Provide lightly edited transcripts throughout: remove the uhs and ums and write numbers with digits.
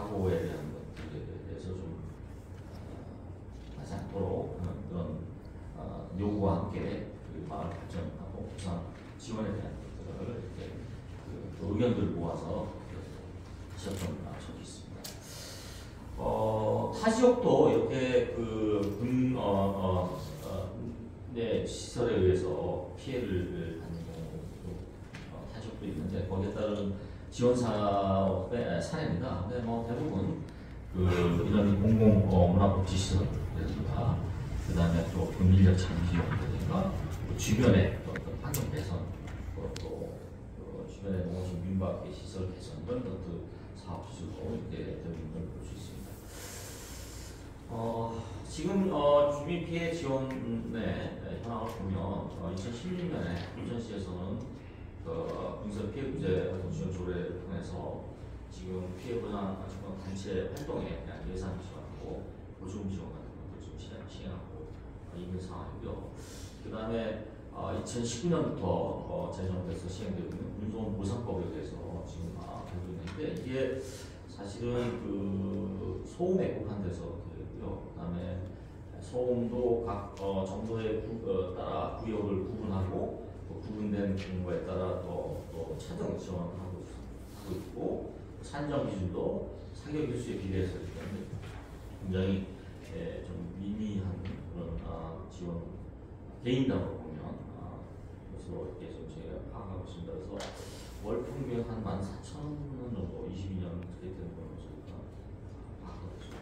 사고에 대한 것들에 대해서 좀 하지 않도록 하는 그런 요구와 함께 그 마을 발전하고 부산 지원에 대한 것들을 이렇게 그 의견들을 모아서 하셨던 적이 있습니다. 타 지역도 이렇게 네, 시설에 의해서 피해를 받는 경우도 타 지역도 있는데 거기에 따른 지원 사업의 사례입니다. 근데 뭐 대부분 이런 공공 문화복지 시설이라든가 그 다음에 또 인력 장비 비용이라든가 주변의 어떤 환경 개선 또 주변의 농어촌 민박의 시설 개선 이런 것들 사업 기술로 이렇게 되는 걸 볼 수 있습니다. 지금 주민 피해 지원의 현황을 보면 2016년에 부천시에서는 군사 피해 구제 지원 조례를 통해서 지금 피해 보상 단체 활동에 대한 예산 지원하고 보조금 지원 같은 것도 좀 시행하고 있는 상황이고요. 그 다음에 2019년부터 제정돼서 시행되고 있는 군소음 보상법에 대해서 지금 되고 있는데 이게 사실은 그 소음에 국한돼서 되고요. 그 다음에 소음도 각 정도에 따라 구역을 구분하고 구분된 경우에 따라 또 차등 지원하고 있고 산정 기준도 사격 일수에 비례해서 굉장히 좀 미미한 그런 지원 개인당으로 보면 그래서 이렇게 좀 저희가 파악하고 있습니다. 그래서 월 평균 한 14,000원 정도 22년 그렇게 되는 걸로 저희가 파악하고 있습니다.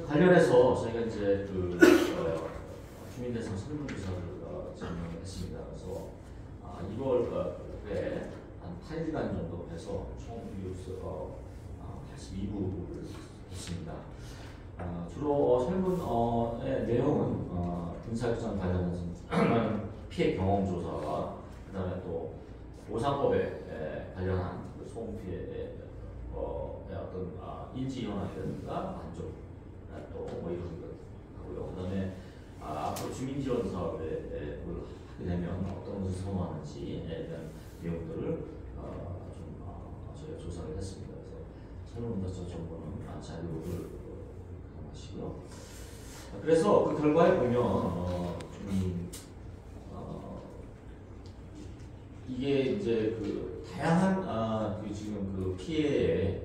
관련해서 저희가 이제 주민 대상 설문조사를 진행했습니다. 그래서 2월에 한 8일간 정도 해서 총 유효서 82부를 했습니다. 주로 설문의 내용은 군사협상 관련한 피해 경험 조사와 그 다음에 또 보상법에 관련한 소음 피해의 어떤 인지 현황이라든가 만족 또 이런 것 하고요. 그 다음에 앞으로 주민 지원 사업에 하게 되면 어떤 것을 선호하는지에 대한 내용들을 저희가 조사를 했습니다. 그래서 설문조사 정보는 자료를 하시고요. 그래서 그 결과에 보면 이게 이제 다양한 지금 피해의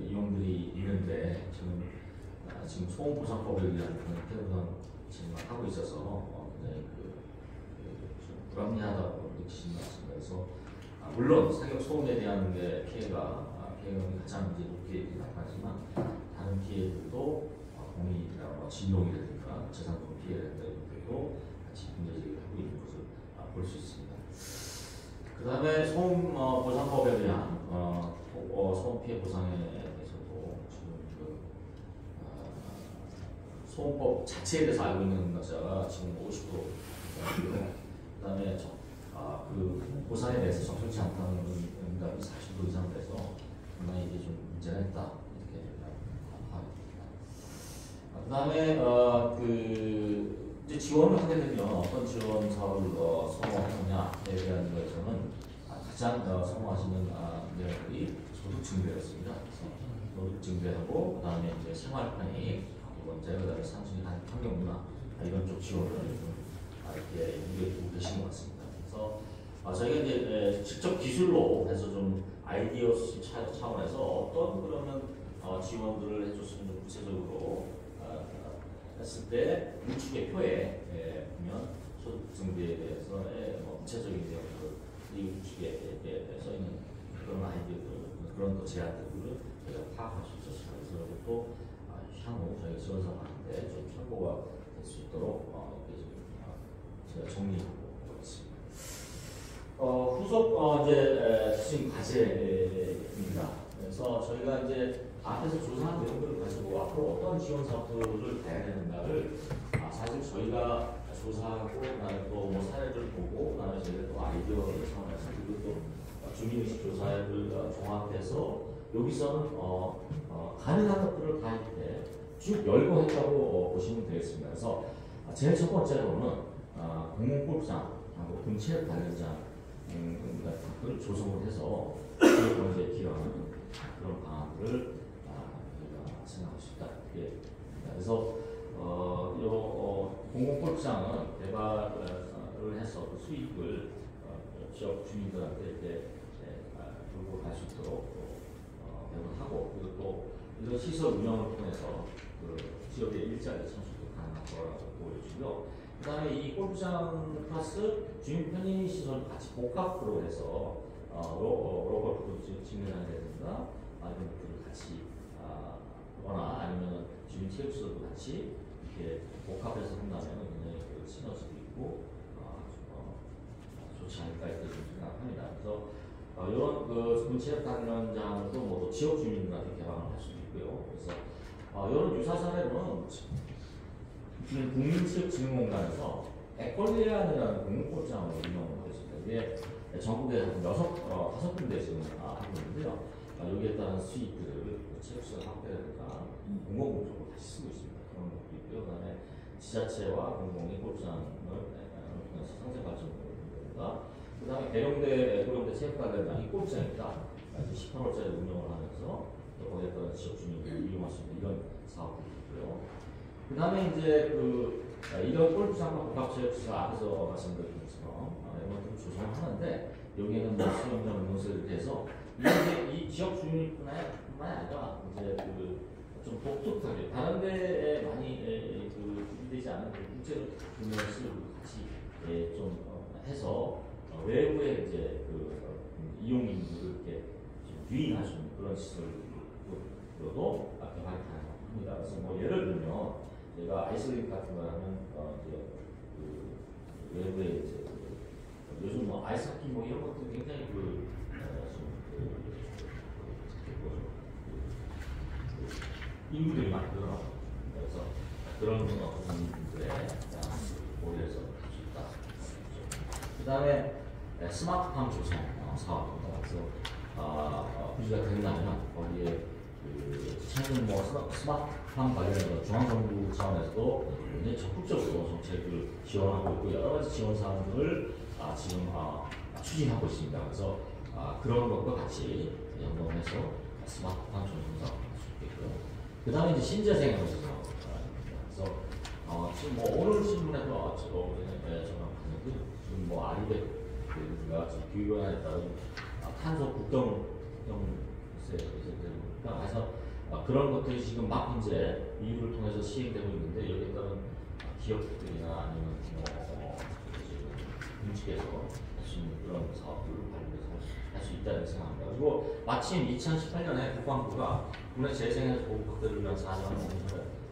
이용들이 있는데 지금 소음 보상법에 의한 피해 보상 지금 하고 있어서 굉장히 좀 불합리하다고 느끼시는 것 같습니다. 그래서 물론 사격 소음에 대한 피해가 피해금이 가장 이제 높게 나타나지만 다른 피해들도 공익이나 진동이라든가 재산권 피해라든가 이런 것도 같이 문제제기를 하고 있는 것을 볼 수 있습니다. 그 다음에 소음 보상법에 의한 소음 피해 보상에 대해서도 지금 소음법 자체에 대해서 알고 있는 응답자가 지금 50%, 그 다음에 그 보상에 대해서 적절치 않다는 응답이 40% 이상 돼서 상당히 이게 좀 문제가 있다 이렇게 파악됩니다. 그 다음에 이제 지원을 하게 되면 어떤 지원 사업을 선호하느냐에 대한 것에서는 가장 선호하시는 내용이 소득 증대였습니다. 소득 증대하고 그 다음에 이제 생활편익 두 번째, 그 다음에 상승이 환경문화 이런 쪽 지원을 이렇게 두고 계신 것 같습니다. 그래서 저희가 이제 직접 기술로 해서 좀 아이디어 차원에서 어떤 그러면 지원들을 해줬으면 좀 구체적으로 했을 때 우측의 표에 보면 소득 증대에 대해서의 구체적인 내용들 이 우측에 써 있는 그런 아이디어들 그런 제안들을 저희가 파악할 수 있었습니다. 그래서 이것도 향후 저희 지원 사업하는데 좀 참고가 될 수 있도록 제가 정리하고 있습니다. 후속 이제 수행 과제입니다. 그래서 저희가 이제 앞에서 조사한 내용들을 가지고 앞으로 어떤 지원 사업들을 가야 되는가를 사실 저희가 조사하고 그다음에 또 뭐 사례를 보고 그다음에 저희가 또 아이디어를 차원에서 그리고 또 주민의식 조사를 종합해서 여기서는 가능한 것들을 다 이렇게 쭉 열거했다고 보시면 되겠습니다. 그래서 제일 첫 번째로는 공공골프장하고 근처 관련장 을 조성을 해서 이제 기여하는 지역 주민들한테 이제 돌고 갈 수 있도록 배분하고, 그리고 또 이런 시설 운영을 통해서 그 지역의 일자리 창출도 가능한 거라고 보여주고요. 그 다음에 이 골프장 플러스 주민 편의 시설 같이 복합으로 해서 로컬 푸드 직매장이라든가 이런 것들을 같이 하거나 아니면 주민 체육시설도 같이 이렇게 복합해서 한다면 굉장히 그 시너지도 있고 좋지 않을까 이렇게 좀 생각합니다. 그래서 이런 그 문체협단련장도 뭐 지역 주민들한테 개방을 할 수도 있고요. 그래서 이런 유사 사례로는 국민체육진흥공단에서 에콜리안이라는 공공골장을 운영을 하고 있습니다. 이게 전국에 5군데 지금 하고 있는데요. 여기에 따른 수익들을 체육시설 확대라든가 공공공적으로 다시 쓰고 있습니다. 그런 것도 있고요. 그 다음에 지자체와 공공이 골장을 통해서 상생 발전을 한다든가, 그 다음에 고령대 체육관련장이 골장입니다. 18월짜리 운영을 하면서 또 거기에 따른 지역 주민들이 이용할 수 있는 이런 사업들이 있고요. 그 다음에 이제 이런 골프장과 복합체육시설 앞에서 말씀드린 것처럼 이런 것들을 조성하는데, 여기에는 뭐 수영장, 운동시설 이렇게 해서 이 지역 주민뿐만 아니라 이제 좀 독특하게 다른 데에 많이 준비되지 않은 국제적 운영시설을 같이 좀 해서 외부에 이제 이용인들을 이렇게 좀 유인할 수 있는 그런 시설로도 개발이 가능합니다. 그래서 뭐 예를 들면 제가 아이스링크 같은 거 하면 외부에 이제 요즘 뭐 아이스하키 뭐 이런 것들 굉장히 인구들이 많이 늘어나고, 그래서 그런 분들의 고려해서 할 수 있다. 그 다음에 스마트팜 조성 사업입니다. 그래서 부지가 된다면 거기에 최근 뭐 스마트팜 관련해서 중앙정부 차원에서도 굉장히 적극적으로 정책을 지원하고 있고, 여러 가지 지원 사항들을 지금 추진하고 있습니다. 그래서 그런 것과 같이 연동해서 스마트팜 조성 사업 할 수 있고요. 그 다음에 이제 신재생 에너지 사업입니다. 그래서 지금 뭐 오늘 신문에도 제가 봤는데 지금 뭐 아리백가 교육원에 따른 탄소 국경세 그래서 그런 것들이 지금 막 이제 미국을 통해서 시행되고 있는데, 여기에 따른 기업들이나 아니면 군직에서 할 수 있는 그런 사업들을 발굴해서 할 수 있다는 생각합니다. 그리고 마침 2018년에 국방부가 국내 재생에너지 보급 확대를 위한 4년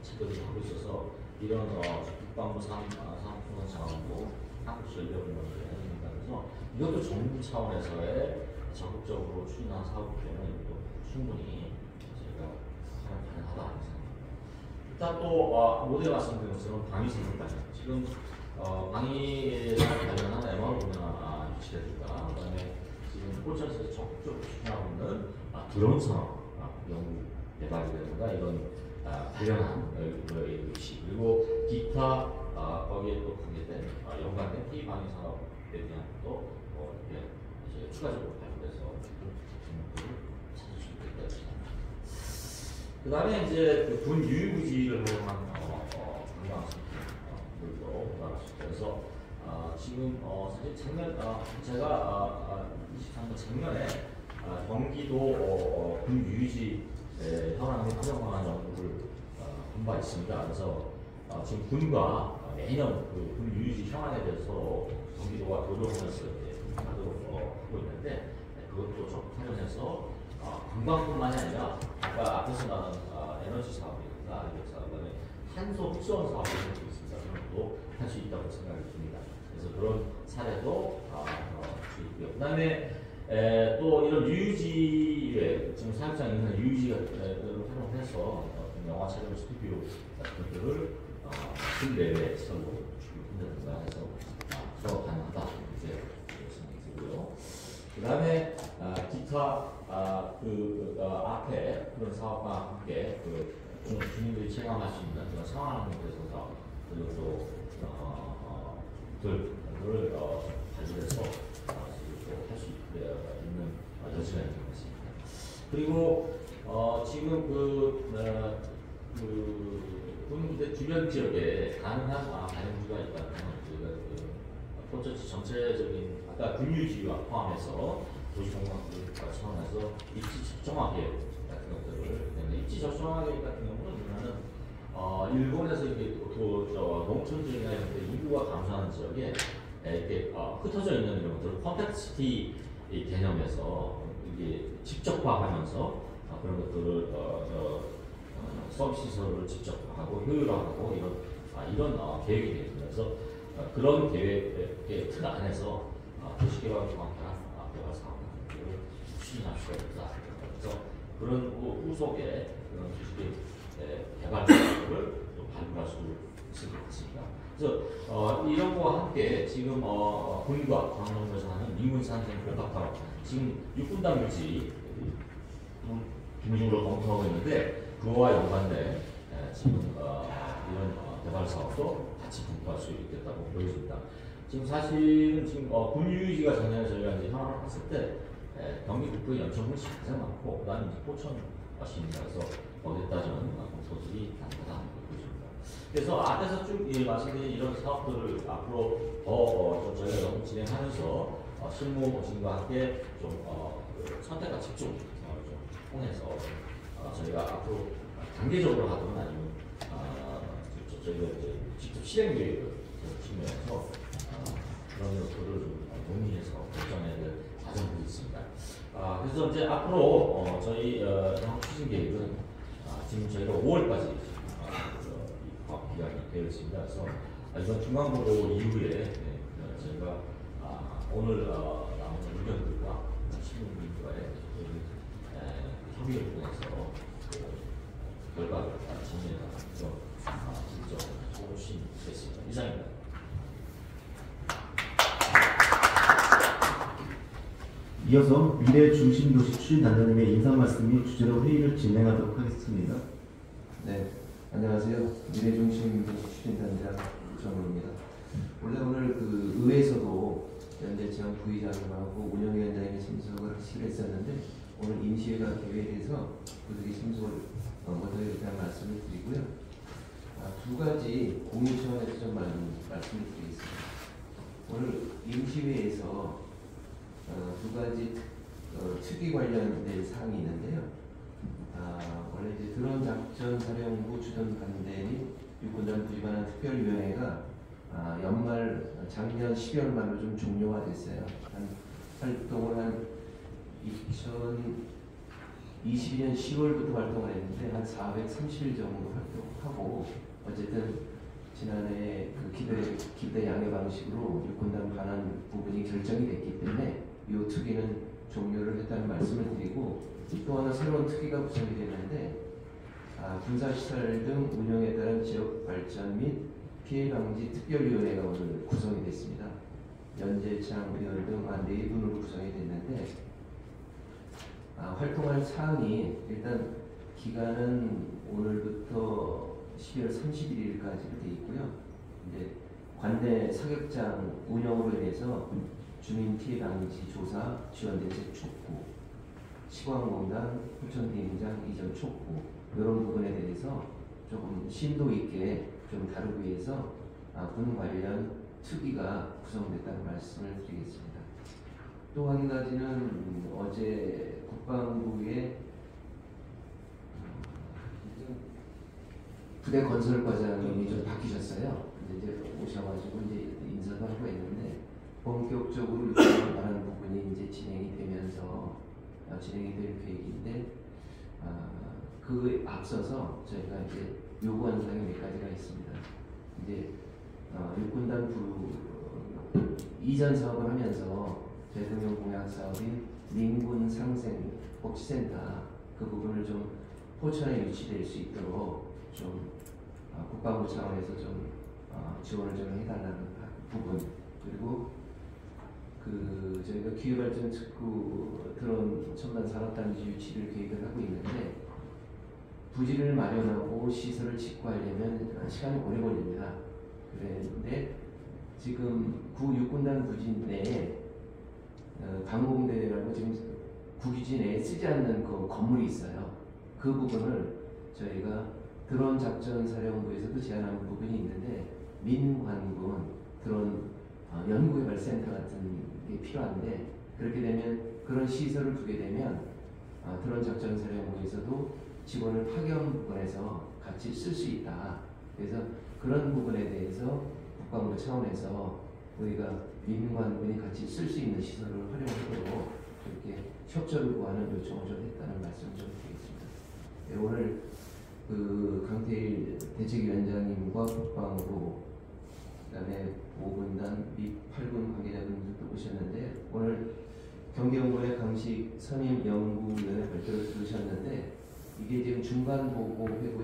체크를 하고 있어서 이런 국방부 산업통상 자원도 한국전력운영을 해줍니다. 그래서 이것도 정부 차원에서의 적극적으로 추진한 사업이기 때문에 이것도 충분히 저희가 가능하다고 생각합니다. 일단 또 모두에 말씀드린 것처럼 방위산업 관련, 지금 방위산업 관련한 MR 분야 유치라든가, 그다음에 지금 포천에서 적극적으로 추진하고 있는 드론 산업 연구 개발이라든가 이런 관련한 유치, 그리고 기타 거기에 또 관계된 연관된 K 방위 산업에 대한 것도 이렇게 추가적으로 발굴해서 종목들을 찾을 수 있겠다 생각합니다. 그 다음에 이제 군 유휴부지를 활용한 관광물도 나갈 수 있고, 그래서 지금 사실 작년 제가 23년 작년에 경기도 군 유휴지 현황 및 활용 방안 연구를 한 바 있습니다. 그래서 지금 군과 매년 군 유휴지 현황에 대해서 경기도가 교류하면서 하도록 하고 있는데, 그것도 좀 활용해서 관광뿐만이 아니라 아까 앞에서 나눈 에너지 사업이나 아니면 그다음에 탄소 흡수원 사업을 하고 있습니다. 그런 것도 할 수 있다고 생각이 듭니다. 그래서 그런 사례도 있고요. 그다음에 또 이런 유유지에 지금 사육장 있는 유유지를 활용해서 영화 촬영 스튜디오 같은 것들을 실내외 시설로 준비한다든가 해서 수업 가능하다 이렇게 생각이 들고요. 그 다음에 기타 앞에 그런 사업과 함께 주민들이 체감할 수 있는 그런 상황을 통해서 그리고 를 발굴해서 할 수 있는 여지가 있는 것입니다. 그리고 지금 군부대 주변 지역에 가능한 가용지가 있다면 포천시 전체적인 아까 군유지와 포함해서 도시공학과 차원에서 입지 적정화 계획 같은 것들을 때문에 입지 적정화 계획 같은 경우는 우리나라는 일본에서 이게 농촌 지역이나 이런 데 인구가 감소하는 지역에 이렇게 흩어져 있는 이런 것들을 컴팩시티 개념에서 이게 직접화하면서 그런 것들을 서비스 시설을 직접하고 효율화하고 이런 계획이 되습니다. 그래서 그런 계획의 틀 안에서 도시개발공학과 개발 사업을 추진할 수가 있다. 그래서 그런 후속에 그런 도시 개발 사업을 발굴할 수 있을 것 같습니다. 그래서 이런 거와 함께 지금 군과 광역에서 하는 민군산생 복합화로 지금 육군당 유지 중심으로 검토하고 있는데 그거와 연관된 지금 이런 개발 사업도 같이 검토할 수 있겠다고 보여집니다. 지금 사실은 지금 군유지가 작년에 저희가 이제 현황을 봤을 때 경기 북부의 연천군이 가장 많고 그다음에 이제 포천 시입니다. 그래서 거기에 따지면 공소들이 단단한 보여집니다. 그래서 앞에서 쭉 말씀드린 이런 사업들을 앞으로 더 저희가 너무 진행하면서 실무진과 함께 좀 선택과 집중 좀 통해서 저희가 앞으로 단계적으로 하든 아니면 저희가 이제 직접 실행 계획을 측면에서 그런 것들을 좀 논의해서 결정해야 될 과정들이 있습니다. 그래서 이제 앞으로 저희 향후 추진 계획은 지금 저희가 5월까지 기간이 되어 있습니다. 그래서 이번 중간고도 이후에 저희가 오늘 나온 의견들과 신문들과의 협의를 통해서 결과를 정리해서 직접 소신 됐습니다. 이상입니다. 이어서 미래 중심 도시 추진단장님의 인사 말씀이 주제로 회의를 진행하도록 하겠습니다. 네, 안녕하세요. 미래 중심 도시 추진단장 정우입니다. 원래 오늘 그 의회에서도 연재청 부의장님하고 운영위원장님이 참석을 하시기로 했었는데 오늘 임시회가 계획돼서 그들이 참석을 못하게 대한 말씀을 드리고요. 두 가지 공유 차원에서 좀 말씀을 드리겠습니다. 오늘 임시회에서 두 가지 특위 관련된 사항이 있는데요. 원래 이제 드론 작전 사령부 주둔 반대 및 육군장 부지관한 특별위원회가 작년 12월 말로 좀 종료가 됐어요. 활동을 한 2022년 10월부터 활동을 했는데 한 430일 정도 활동하고 어쨌든 지난해 그 기대 양해 방식으로 육군단 반환 부분이 결정이 됐기 때문에 이 특위는 종료를 했다는 말씀을 드리고 또 하나 새로운 특위가 구성이 됐는데 군사시설 등 운영에 따른 지역 발전 및 피해 방지 특별위원회가 오늘 구성이 됐습니다. 연재창 위원 등 4분으로 구성이 됐는데 활동할 사항이 일단 기간은 오늘부터 12월 31일까지로 되어 있고요. 이제 관내 사격장 운영으로 인해서 주민 피해 방지 조사, 지원 대책 촉구, 시광공단, 포천비행장 이전 촉구 이런 부분에 대해서 조금 심도 있게 좀 다루기 위해서 군 관련 특위가 구성됐다는 말씀을 드리겠습니다. 또 한 가지는 어제 국방부의 부대 건설과장님이 좀 바뀌셨어요. 이제 오셔가지고 이제 인사도 하고 있는데 본격적으로 육군을 말하는 부분이 이제 진행이 되면서 진행이 될 계획인데 그 앞서서 저희가 이제 요구하는 사항이 몇 가지가 있습니다. 이제 육군단 이전 사업을 하면서 대통령 공약 사업인 민군 상생 복지센터 그 부분을 좀 포천에 유치될 수 있도록 좀 국방부 차원에서 좀 지원을 좀 해달라는 부분 그리고 저희가 기후발전 특구 드론 첨단 산업단지 유치를 계획을 하고 있는데 부지를 마련하고 시설을 짓고하려면 시간이 오래 걸립니다. 그런데 지금 구 육군단 부지 내에 방공대라고 지금 구기지 내에 쓰지 않는 그 건물이 있어요. 그 부분을 저희가 드론 작전 사령부에서도 제안한 부분이 있는데 민관군 드론 연구개발센터 같은 게 필요한데 그렇게 되면 그런 시설을 두게 되면 드론 작전 사령부에서도 직원을 파견권에서 같이 쓸 수 있다. 그래서 그런 부분에 대해서 국방부 차원에서 우리가 민관군이 같이 쓸 수 있는 시설을 활용하도록 이렇게 협조를 구하는 요청을 좀 했다는 말씀 좀 드리겠습니다. 네, 오늘 그 강태일 대책위원장님과 국방부 그다음에 5군단 및 8군 관계자분들도 오셨는데 오늘 경계연구원의 강식 선임연구위원회 발표를 들으셨는데 이게 지금 중간 보고 회고요.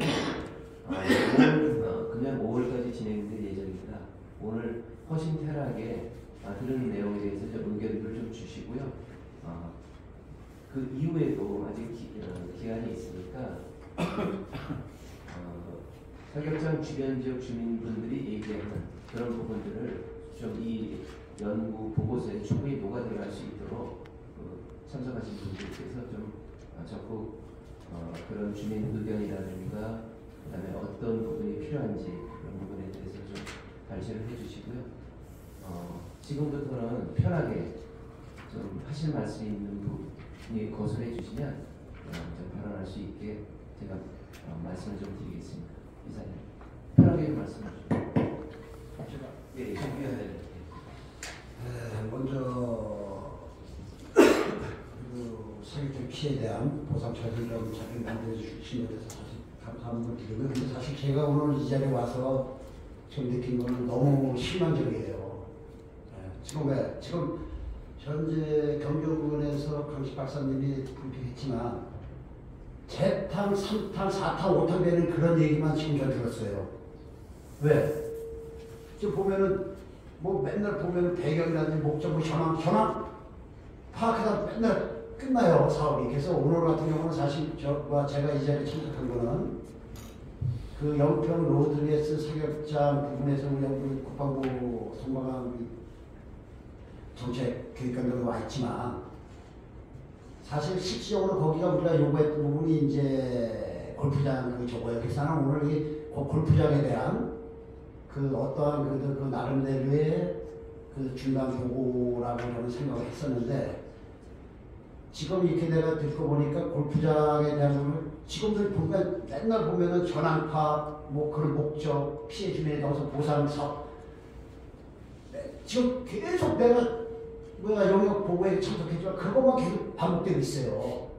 그냥 5월까지 진행될 예정입니다. 오늘 허심탄회하게 들은 내용에 대해서 좀 의견을 좀 주시고요. 그 이후에도 아직 기한이 있으니까 사격장 주변 지역 주민분들이 얘기하는 그런 부분들을 좀 이 연구 보고서에 충분히 녹아 들어갈 수 있도록 참석하신 분들께서 좀 적극 그런 주민 의견이라든가 그다음에 어떤 부분이 필요한지 그런 부분에 대해서 좀 발제를 해주시고요. 지금부터는 편하게 좀 하실 말씀이 있는 분이 거절해 주시면 좀 발언할 수 있게 제가 말씀을 좀 드리겠습니다. 이사님 편하게 말씀해 주시죠. 예, 정비해야 먼저 그 사격장 피해에 대한 보상 처리를 좀 잘 만들어 주신 것에 대해서 사실 감사함을 드리고요. 근데 사실 제가 오늘 이 자리에 와서 지금 느낀 거는 너무 실망적이에요. 지금 현재 경경군에서 강식 박사님이 브리핑했지만 재탕, 3탄, 4탄, 5탄 되는 그런 얘기만 지금 저 들었어요. 왜? 지금 보면은 뭐 맨날 보면은 배경이라든지 목적, 현황 파악하다 맨날 끝나요 사업이. 그래서 오늘 같은 경우는 사실 제가 이 자리에 참석한 거는 그 영평 로드레스 사격장 부분에서 우리 국방부 송방한 정책 교육감독이 와 있지만 사실 실질적으로 거기가 우리가 요구했던 부분이 이제 골프장 그 저거예요. 그래서 나는 오늘 이 골프장에 대한 그 어떠한 그 나름대로의 그 중간 보고라고 저는 생각을 했었는데 지금 이렇게 내가 듣고 보니까 골프장에 대한 부분을 지금들 보면 맨날 보면은 전환파 뭐 그런 목적 피해 주민에 대해서 보상 사업 지금 계속 내가 영역 보고에 참석했지만 그것만 계속 반복되고 있어요.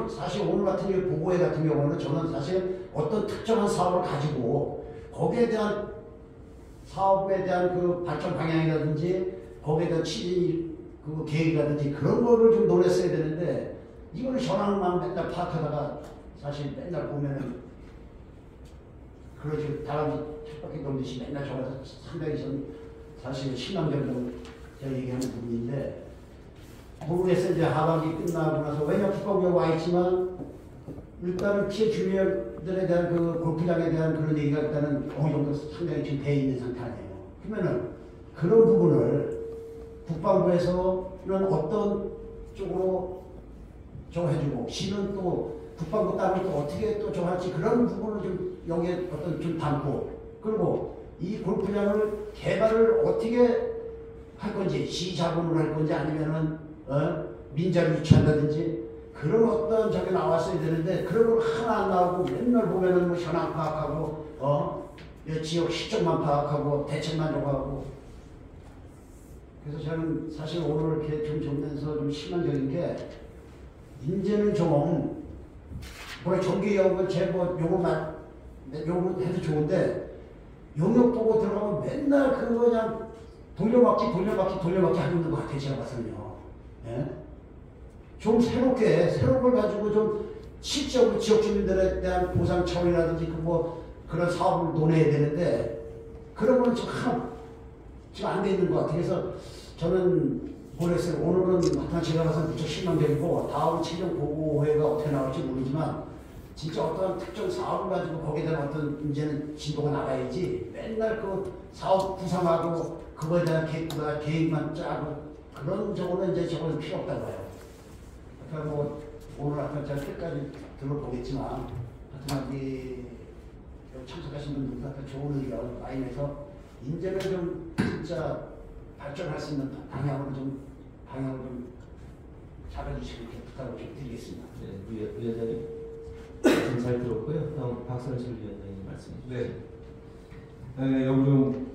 사실 오늘 같은 경우 보고회 같은 경우는 저는 사실 어떤 특정한 사업을 가지고 거기에 대한 사업에 대한 그 발전 방향이라든지 거기에 대한 추진 그 계획이라든지 그런 거를 좀 논했어야 되는데 이거는 현황만 맨날 파악하다가 사실 맨날 보면은 그러지 다람쥐 쳇바퀴 돌듯이 맨날 저가서 상당히 좀 사실 실망적으로 제가 얘기하는 부분인데 모르겠어요. 이제 하반기 끝나고 나서 왜냐 국방부에 와 있지만 일단은 피해 주민들에 대한 그 골프장에 대한 그런 얘기가 일단은 어느 정도 상당히 지금 돼 있는 상태 아니에요. 그러면은 그런 부분을 국방부에서는 어떤 쪽으로 좀 해주고 시는 또 국방부 따로 또 어떻게 또 정할지 그런 부분을 좀 여기에 어떤 좀 담고 그리고 이 골프장을 개발을 어떻게 할 건지 시 자본으로 할 건지 아니면은 민자를 유치한다든지 그런 어떤 저게 나왔어야 되는데 그런 걸 하나 안 나오고 맨날 보면은 뭐 현황 파악하고 지역 시점만 파악하고 대책만 정하고 그래서 저는 사실 오늘 이렇게 좀 보면서 좀 실망적인 게 이제는 좀 뭐래 정기연구를 제뭐 요거 해도 좋은데 용역 보고 들어가면 맨날 그거 그냥 돌려막기 하고 있는 것 같아요. 제가 봐서는요. 예? 좀 새로운 걸 가지고 좀 실적으로 지역 주민들에 대한 보상 차원이라든지 그런 사업을 논해야 되는데 그런 거는 지금 안 돼 있는 것 같아요. 그래서 저는 모르겠어요. 오늘은 하여튼 제가 봐서 무척 실망적이고 다음 최종 보고회가 어떻게 나올지 모르지만 진짜 어떤 특정 사업을 가지고 거기에 대한 어떤 이제는 진도가 나가야지 맨날 그 사업 구상하고 그거에 대한 계획만 짜고 그런 저거는 이제 저거는 필요 없다고 봐요. 그러니까 뭐 오늘 아까 제가 끝까지 들어보겠지만 하여튼 여기 참석하신 분들 좋은 의견 많이 내서 이제는 좀 진짜 발전할 수 있는 방향으로 좀 잡아주시고 이렇게 부탁을 좀 드리겠습니다. 네, 위원장님 잘 들었고요. 다음 박선실 위원장님 말씀해 주시죠. 네, 영중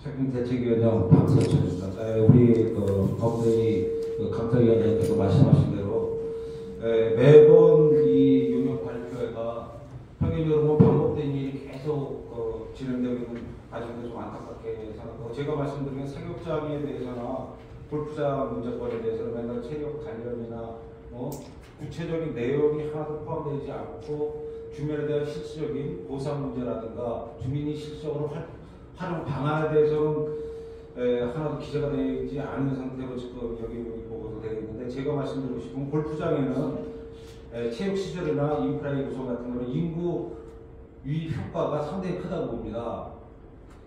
책임대책위원장 박선철입니다. 우리 법대위 감사위원장님께서 말씀하신 대로 매번 이 용역 발표회가 평균적으로 반복된 일이 계속 진행되고 있는 과정에서 좀 안타깝게 생각하고, 제가 말씀드린 사격장에 대해서나 골프장 문제권에 대해서는 맨날 체력 관련이나 구체적인 내용이 하나도 포함되지 않고 주민에 대한 실질적인 보상 문제라든가 주민이 실질적으로 활용 방안에 대해서는 하나도 기재가 되지 않은 상태로 지금 여기 보고도 되어 있는데, 제가 말씀드리고 싶은 골프장에는 체육시설이나 인프라의 구성 같은 거는 인구 유입 효과가 상당히 크다고 봅니다.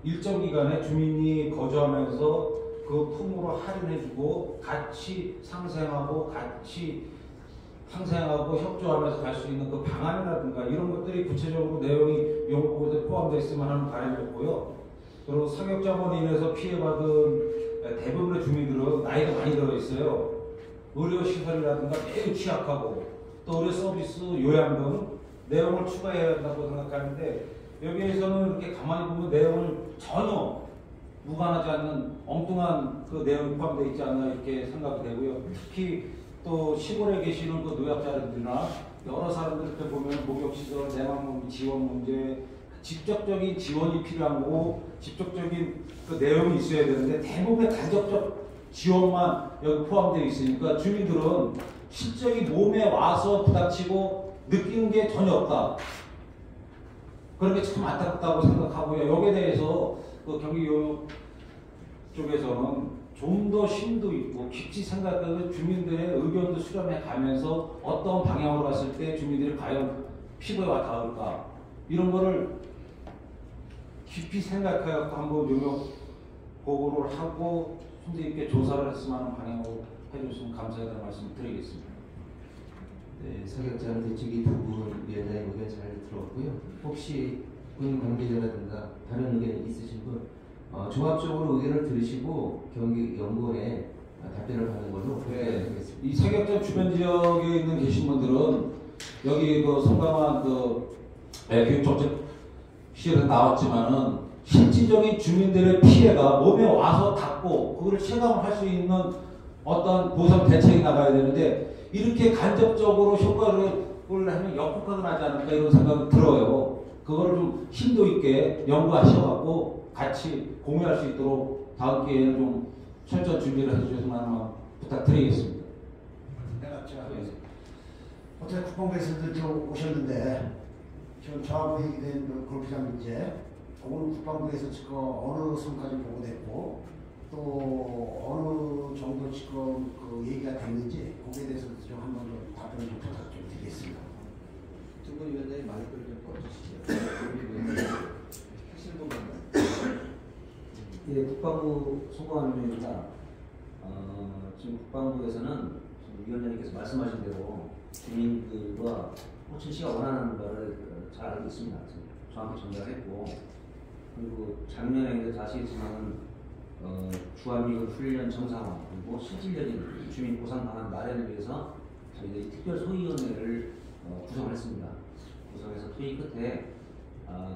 일정 기간에 주민이 거주하면서 그 품으로 할인해주고 같이 상생하고 협조하면서 갈 수 있는 그 방안이라든가 이런 것들이 구체적으로 내용이 용어에 포함되어 있으면 하는 바람이었고요. 그리고 사격장으로 인해서 피해받은 대부분의 주민들은 나이가 많이 들어 있어요. 의료시설이라든가 매우 취약하고 또 의료 서비스, 요양 등 내용을 추가해야 한다고 생각하는데, 여기에서는 이렇게 가만히 보면 내용을 전혀 무관하지 않는 엉뚱한 그 내용이 포함되어 있지 않나 이렇게 생각이 되고요. 특히 또 시골에 계시는 그 노약자들이나 여러 사람들한테 보면 목욕시설, 내망 지원 문제, 직접적인 지원이 필요한 거고 직접적인 그 내용이 있어야 되는데 대부분의 간접적 지원만 여기 포함되어 있으니까 주민들은 실적인 몸에 와서 부닥치고 느끼는 게 전혀 없다. 그런 게 참 안타깝다고 생각하고요. 여기에 대해서 그 경기교육 쪽에서는 좀 더 심도 있고 깊이 생각해서 주민들의 의견도 수렴해 가면서 어떤 방향으로 갔을 때 주민들이 과연 피부에 와 닿을까, 이런 거를 깊이 생각해서 한번 용역 보고를 하고 심도 있게 조사를 했으면 하는 방향으로 해주시면 감사하다는 말씀을 드리겠습니다. 네, 사격장 대책위 두 분 위원장님 의견 잘 들었고요. 혹시 군 관계자라든가 다른 의견 있으신 분 종합적으로 의견을 들으시고 경기연구원에 답변을 하는 걸로 하겠습니다. 이 사격장 주변 지역에 있는 계신 분들은 여기 그 성감한 그 교육정책실에 나왔지만은 실질적인 주민들의 피해가 몸에 와서 닿고 그걸 체감을 할 수 있는 어떤 보상 대책이 나가야 되는데, 이렇게 간접적으로 효과를 하면 역효과가 나지 않을까 이런 생각이 들어요. 그거를 좀 심도 있게 연구하셔갖고 같이 공유할 수 있도록 다음 기회에는 좀 철저한 준비를 해주셔서 한번 부탁드리겠습니다. 내가 어제 국방부에서도 오셨는데 지금 저하고 얘기된 그 골프장 문제, 오늘 국방부에서 지금 어느 선까지 보고됐고 또 어느 정도 지금 그 얘기가 됐는지 거기에 대해서 좀 한번 좀 답변 좀 부탁 좀 드리겠습니다. 두 분 위원장님 마이크를 좀 꺼주시죠. 예, 국방부 소관위원입니다. 지금 국방부에서는 지금 위원장님께서 말씀하신 대로 주민들과 호천시가 원하는 바를 잘 알고 있습니다. 정확히 전달했고, 그리고 작년에 이제 아시겠지만 주한미군 훈련 정상화 그리고 실질적인 주민 보상 방안 마련을 위해서 저희들이 특별 소위원회를 구성했습니다. 구성해서 토의 끝에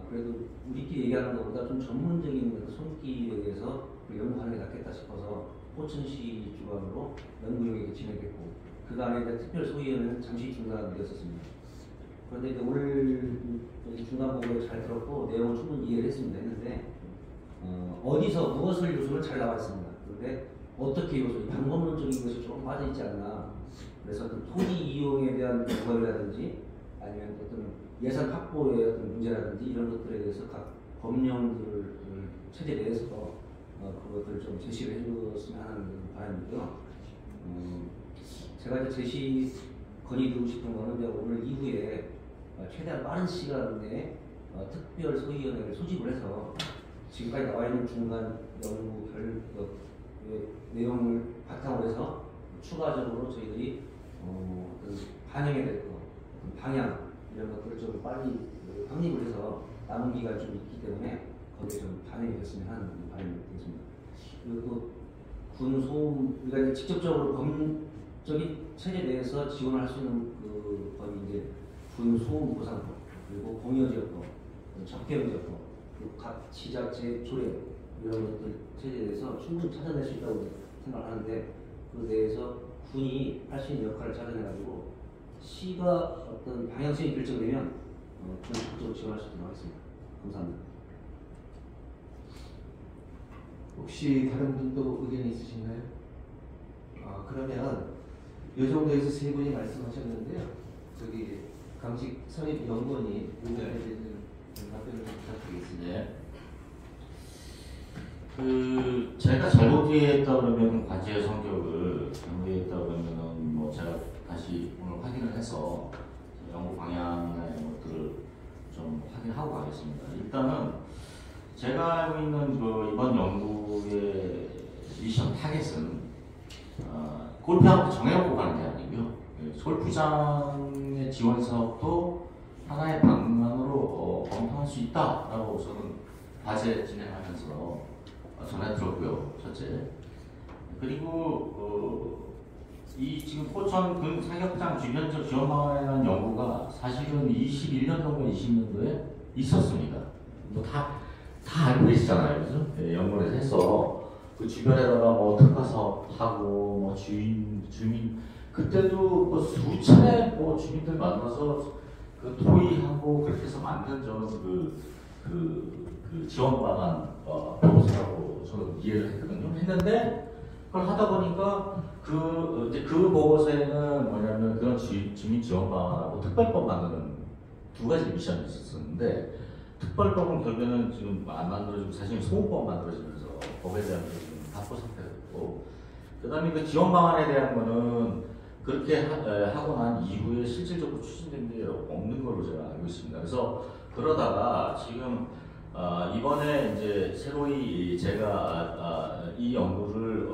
그래도 우리끼리 얘기하는 것보다 좀 전문적인 손길에 의해서 연구하는 게 낫겠다 싶어서 호천시 주관으로 연구용역이 진행됐고, 그간에 특별 소위원회는 잠시 중단되었었습니다. 그런데 이제 오늘 중간 보고를 잘 들었고 내용을 충분히 이해를 했는데 어디서 무엇을 요소를 잘 나와 있습니다. 그런데 어떻게 요소, 방법론적인 것이 조금 빠져 있지 않나. 그래서 어떤 토지 이용에 대한 부분이라든지 아니면 어떤 예산 확보의 어떤 문제라든지 이런 것들에 대해서 각 법령들을 체제 내에서 그것들을 좀 제시를 해줬으면 하는 바람이고요. 제가 이제 제시 건의드리고 싶은 거는 이제 오늘 이후에 최대한 빠른 시간 내에 특별 소위원회를 소집을 해서 지금까지 나와 있는 중간 연구 내용을 바탕으로 해서 추가적으로 저희들이 반영해야 될 것, 방향 이런 것들을 좀 빨리 확립을 해서 남은 기간이 좀 있기 때문에 거기에 좀 반영이 됐으면 하는 바람이 있습니다. 그리고 군 소음, 그러니까 직접적으로 법적인 체제 내에서 지원을 할 수 있는 그 법이 이제 군 소음 보상법, 그리고 공여지역법, 적폐지역법, 그리고 각 시작제 조례 이런 것들 체제에 대해서 충분히 찾아낼 수 있다고 생각하는데, 그 내에서 군이 할 수 있는 역할을 찾아내가지고 시가 어떤 방향성이 결정되면 그건 적극적으로 지원할 수 있도록 하겠습니다. 감사합니다. 혹시 다른 분도 의견이 있으신가요? 그러면 이 정도에서 세 분이 말씀하셨는데요. 저기 강식 선임 연구원이 의견에 대해서 답변을 부탁드리겠습니다. 네. 제가 잘못 이해했다 그러면 과제의 성격을 잘못 이해했다 그러면은 뭐 제가 다시 오늘 확인을 해서 연구 방향이나 이런 것들을 좀 확인하고 가겠습니다. 일단은 제가 알고 있는 이번 연구의 미션 타겟은 골프장부터 정해놓고 가는 게 아니고요. 골프장의 지원 사업도 하나의 방안으로 검토할 수 있다라고 저는 과제 진행하면서 전해 들었고요. 첫째. 그리고 이 지금 포천 군 사격장 주변적 지원 방안에 대한 연구가 사실은 21년도인가 20년도에 있었습니다. 뭐 다 알고 계시잖아요, 그죠? 네, 연구를 해서 그 주변에다가 뭐 특화 사업하고 뭐 주민 그때도 뭐 수차례 뭐 주민들 만나서 그 토의하고 그렇게 해서 만든 저는 그 지원 방안 보고서라고 저는 이해를 했거든요. 했는데 그걸 하다 보니까 그 보고서에는 뭐냐면 그런 주민 지원 방안하고 특별법 만드는 두 가지 미션이 있었는데, 특별법은 결국에는 지금 안 만들어지고 사실 소호법 만들어지면서 법에 대한 지금 답보 상태였고, 그 다음에 그 지원 방안에 대한 거는 그렇게 하고 난 이후에 실질적으로 추진된 게 없는 걸로 제가 알고 있습니다. 그래서 그러다가 지금 이번에 이제 새로이 제가 이 연구를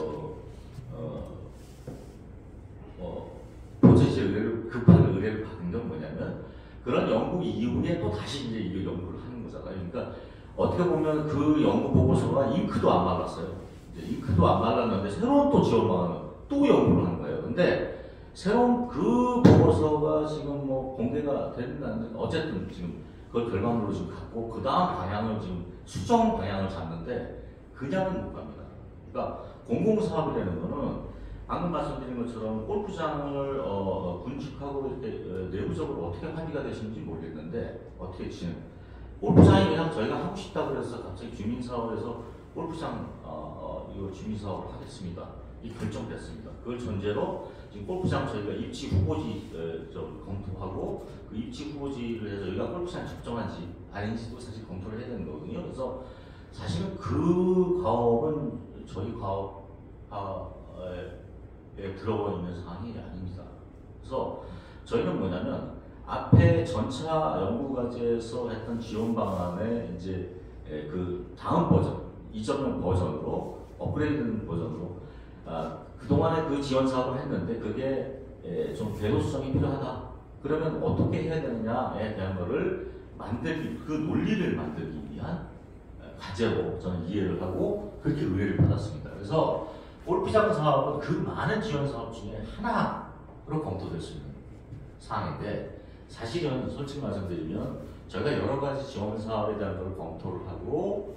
보천시 의뢰를 급한 의뢰를 받은 건 뭐냐면, 그런 연구 이후에 또 다시 이제 이 연구를 하는 거잖아요. 그러니까 어떻게 보면 그 연구 보고서가 잉크도 안 말랐어요. 이제 잉크도 안 말랐는데 새로운 또 지원 방안을 또 연구를 한 거예요. 근데 새로운 그 보고서가 지금 뭐 공개가 됐는데 어쨌든 지금 그걸 결과물로 지금 갖고 그 다음 방향을 지금 수정 방향을 잡는데 그냥은 못 갑니다. 그러니까 공공사업이라는 거는 방금 말씀드린 것처럼 골프장을 군축하고 이렇게 내부적으로 어떻게 합의가 되시는지 모르겠는데, 어떻게 진행? 골프장이 그냥 저희가 하고 싶다고 그래서 갑자기 주민사업에서 골프장 이거 주민사업을 하겠습니다. 이 결정됐습니다. 그걸 전제로 지금 골프장 저희가 입지 후보지 검토하고 그 입지 후보지를 해서 여기가 골프장 적정한지 아닌지도 사실 검토를 해야 되는 거거든요. 그래서 사실은 그 가업은 저희 가업에 들어가 있는 사항이 아닙니다. 그래서 저희는 뭐냐면 앞에 전차 연구과제에서 했던 지원 방안에 이제 그 다음 버전, 2.0 버전으로 업그레이드된 버전으로 그동안에 그 지원 사업을 했는데 그게 좀 궤도 수정이 필요하다. 그러면 어떻게 해야 되느냐에 대한 거를 만들기, 그 논리를 만들기 위한 과제로 저는 이해를 하고 그렇게 의뢰를 받았습니다. 그래서 골프장 사업은 그 많은 지원 사업 중에 하나로 검토될 수 있는 사항인데, 사실은 솔직히 말씀드리면 저희가 여러 가지 지원 사업에 대한 걸 검토를 하고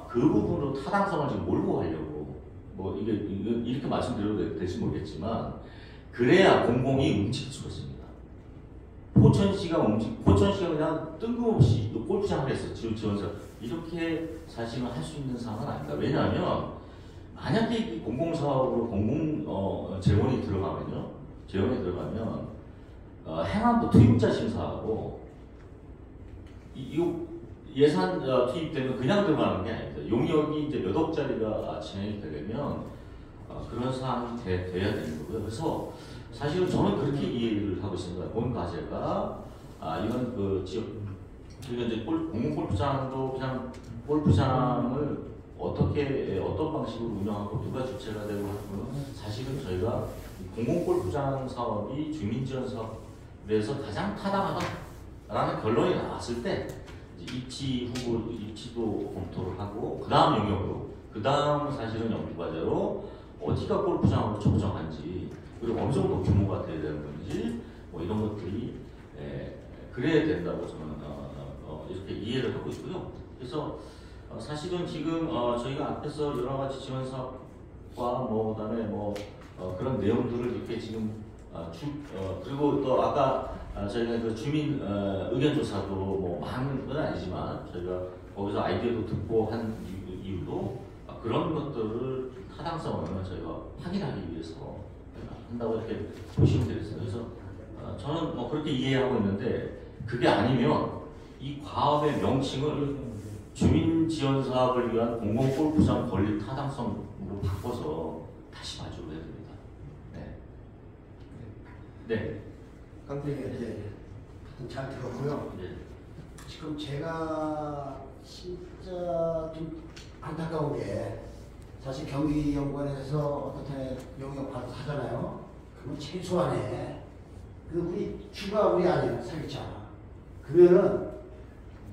그 부분으로 타당성을 지금 몰고 가려고 뭐 이게 이렇게 말씀드려도 될지 모르겠지만 그래야 공공이 움직일 수가 있습니다. 포천시가 그냥 뜬금없이 골프장을 해서 지원 사업 이렇게 사실은 할 수 있는 상황은 아니다. 왜냐하면 만약에 이 공공사업으로 재원이 들어가면 행안부 투입자 심사하고 이거 예산 투입되면 그냥 들어가는 게 아닙니다. 용역이 이제 몇 억짜리가 진행이 되려면 그런 사항이 돼야 되는 거고요. 그래서 사실은 저는 그렇게 이해를 하고 있습니다. 본 과제가 이건 그 지역 그리고 이제 공공 골프장도 그냥 골프장을 어떻게 어떤 방식으로 운영하고 누가 주체가 되고 하는 거는 사실은 저희가 공공 골프장 사업이 주민 지원 사업에서 가장 타당하다라는 결론이 나왔을 때 이제 입지도 검토를 하고 그 다음 영역으로 그 다음 사실은 연구과제로 어디가 골프장으로 적정한지 그리고 어느 정도 규모가 돼야 되는 건지 뭐 이런 것들이 그래야 된다고 저는 이렇게 이해를 하고 있고요. 그래서 사실은 지금 저희가 앞에서 여러 가지 지원 사업과 뭐 그다음에 뭐 그런 내용들을 이렇게 지금 그리고 또 아까 저희가 그 주민 의견 조사도 뭐 많은 건 아니지만 저희가 거기서 아이디어도 듣고 한 이유도 그런 것들을 타당성을 저희가 확인하기 위해서 한다고 이렇게 보시면 되겠어요. 그래서 저는 뭐 그렇게 이해하고 있는데 그게 아니면 이 과업의 명칭을 주민 지원 사업을 위한 공공 골프장 건립 타당성으로 바꿔서 다시 마주를 해야 됩니다. 네. 네. 깜짝이야. 잘 들었고요. 네. 지금 제가 진짜 좀 안타까운 게 사실 경기연구원에서 어떻게 용역 하잖아요. 그건 최소한에 우리 주가 우리 아니에요. 사격자. 그러면은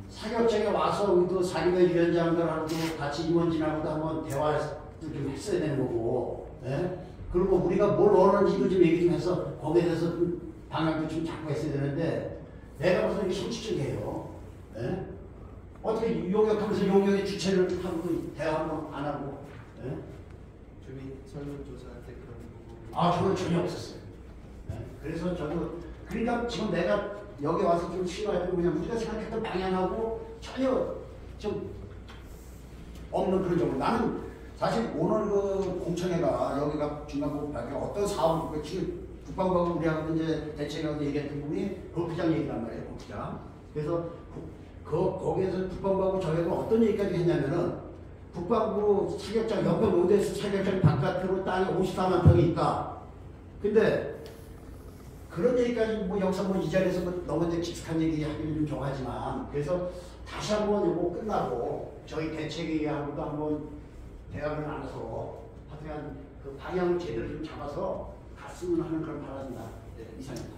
사격장에 와서 우리도 사립의 위원장들하고도 같이 임원진하고도 한번 대화를 좀 했어야 되는 거고, 예? 그리고 우리가 뭘 원하는지도 좀 얘기 좀 해서 거기에 대해서 좀 방향도 좀 잡고 했어야 되는데 내가 봐서 이게 솔직적이에요. 예? 어떻게 용역하면서 용역의 주체를 하고 대화 한번 안 하고, 예? 주민 설문조사 때 그런 부분. 저건 전혀 없었어요. 예? 그래서 저도 그러니까 지금 내가 여기 와서 좀 싫어했던 그냥 우리가 생각했던 방향하고 전혀 좀 없는 그런 정도. 나는 사실 오늘 그 공청회가 여기가 중간고급학교 어떤 사업 지금 국방부하고 우리하고 이제 대책하고 얘기했던 부분이 골프장 얘기란 말이에요. 골프장. 그래서 거기에서 국방부하고 저희가 어떤 얘기까지 했냐면은 국방부 사격장 옆에 로데스 사격장 바깥으로 땅이 54만 평이 있다. 근데 그런 얘기까지 뭐 여기서 뭐 이 자리에서 뭐 너무 이제 깊숙한 얘기 하기는 좀 정하지만 그래서 다시 한번 이거 끝나고 저희 대책위하고도 한번 대화를 나눠서 하여간 그 방향을 제대로 좀 잡아서 갔으면 하는 그런 바람입니다. 네, 이상입니다.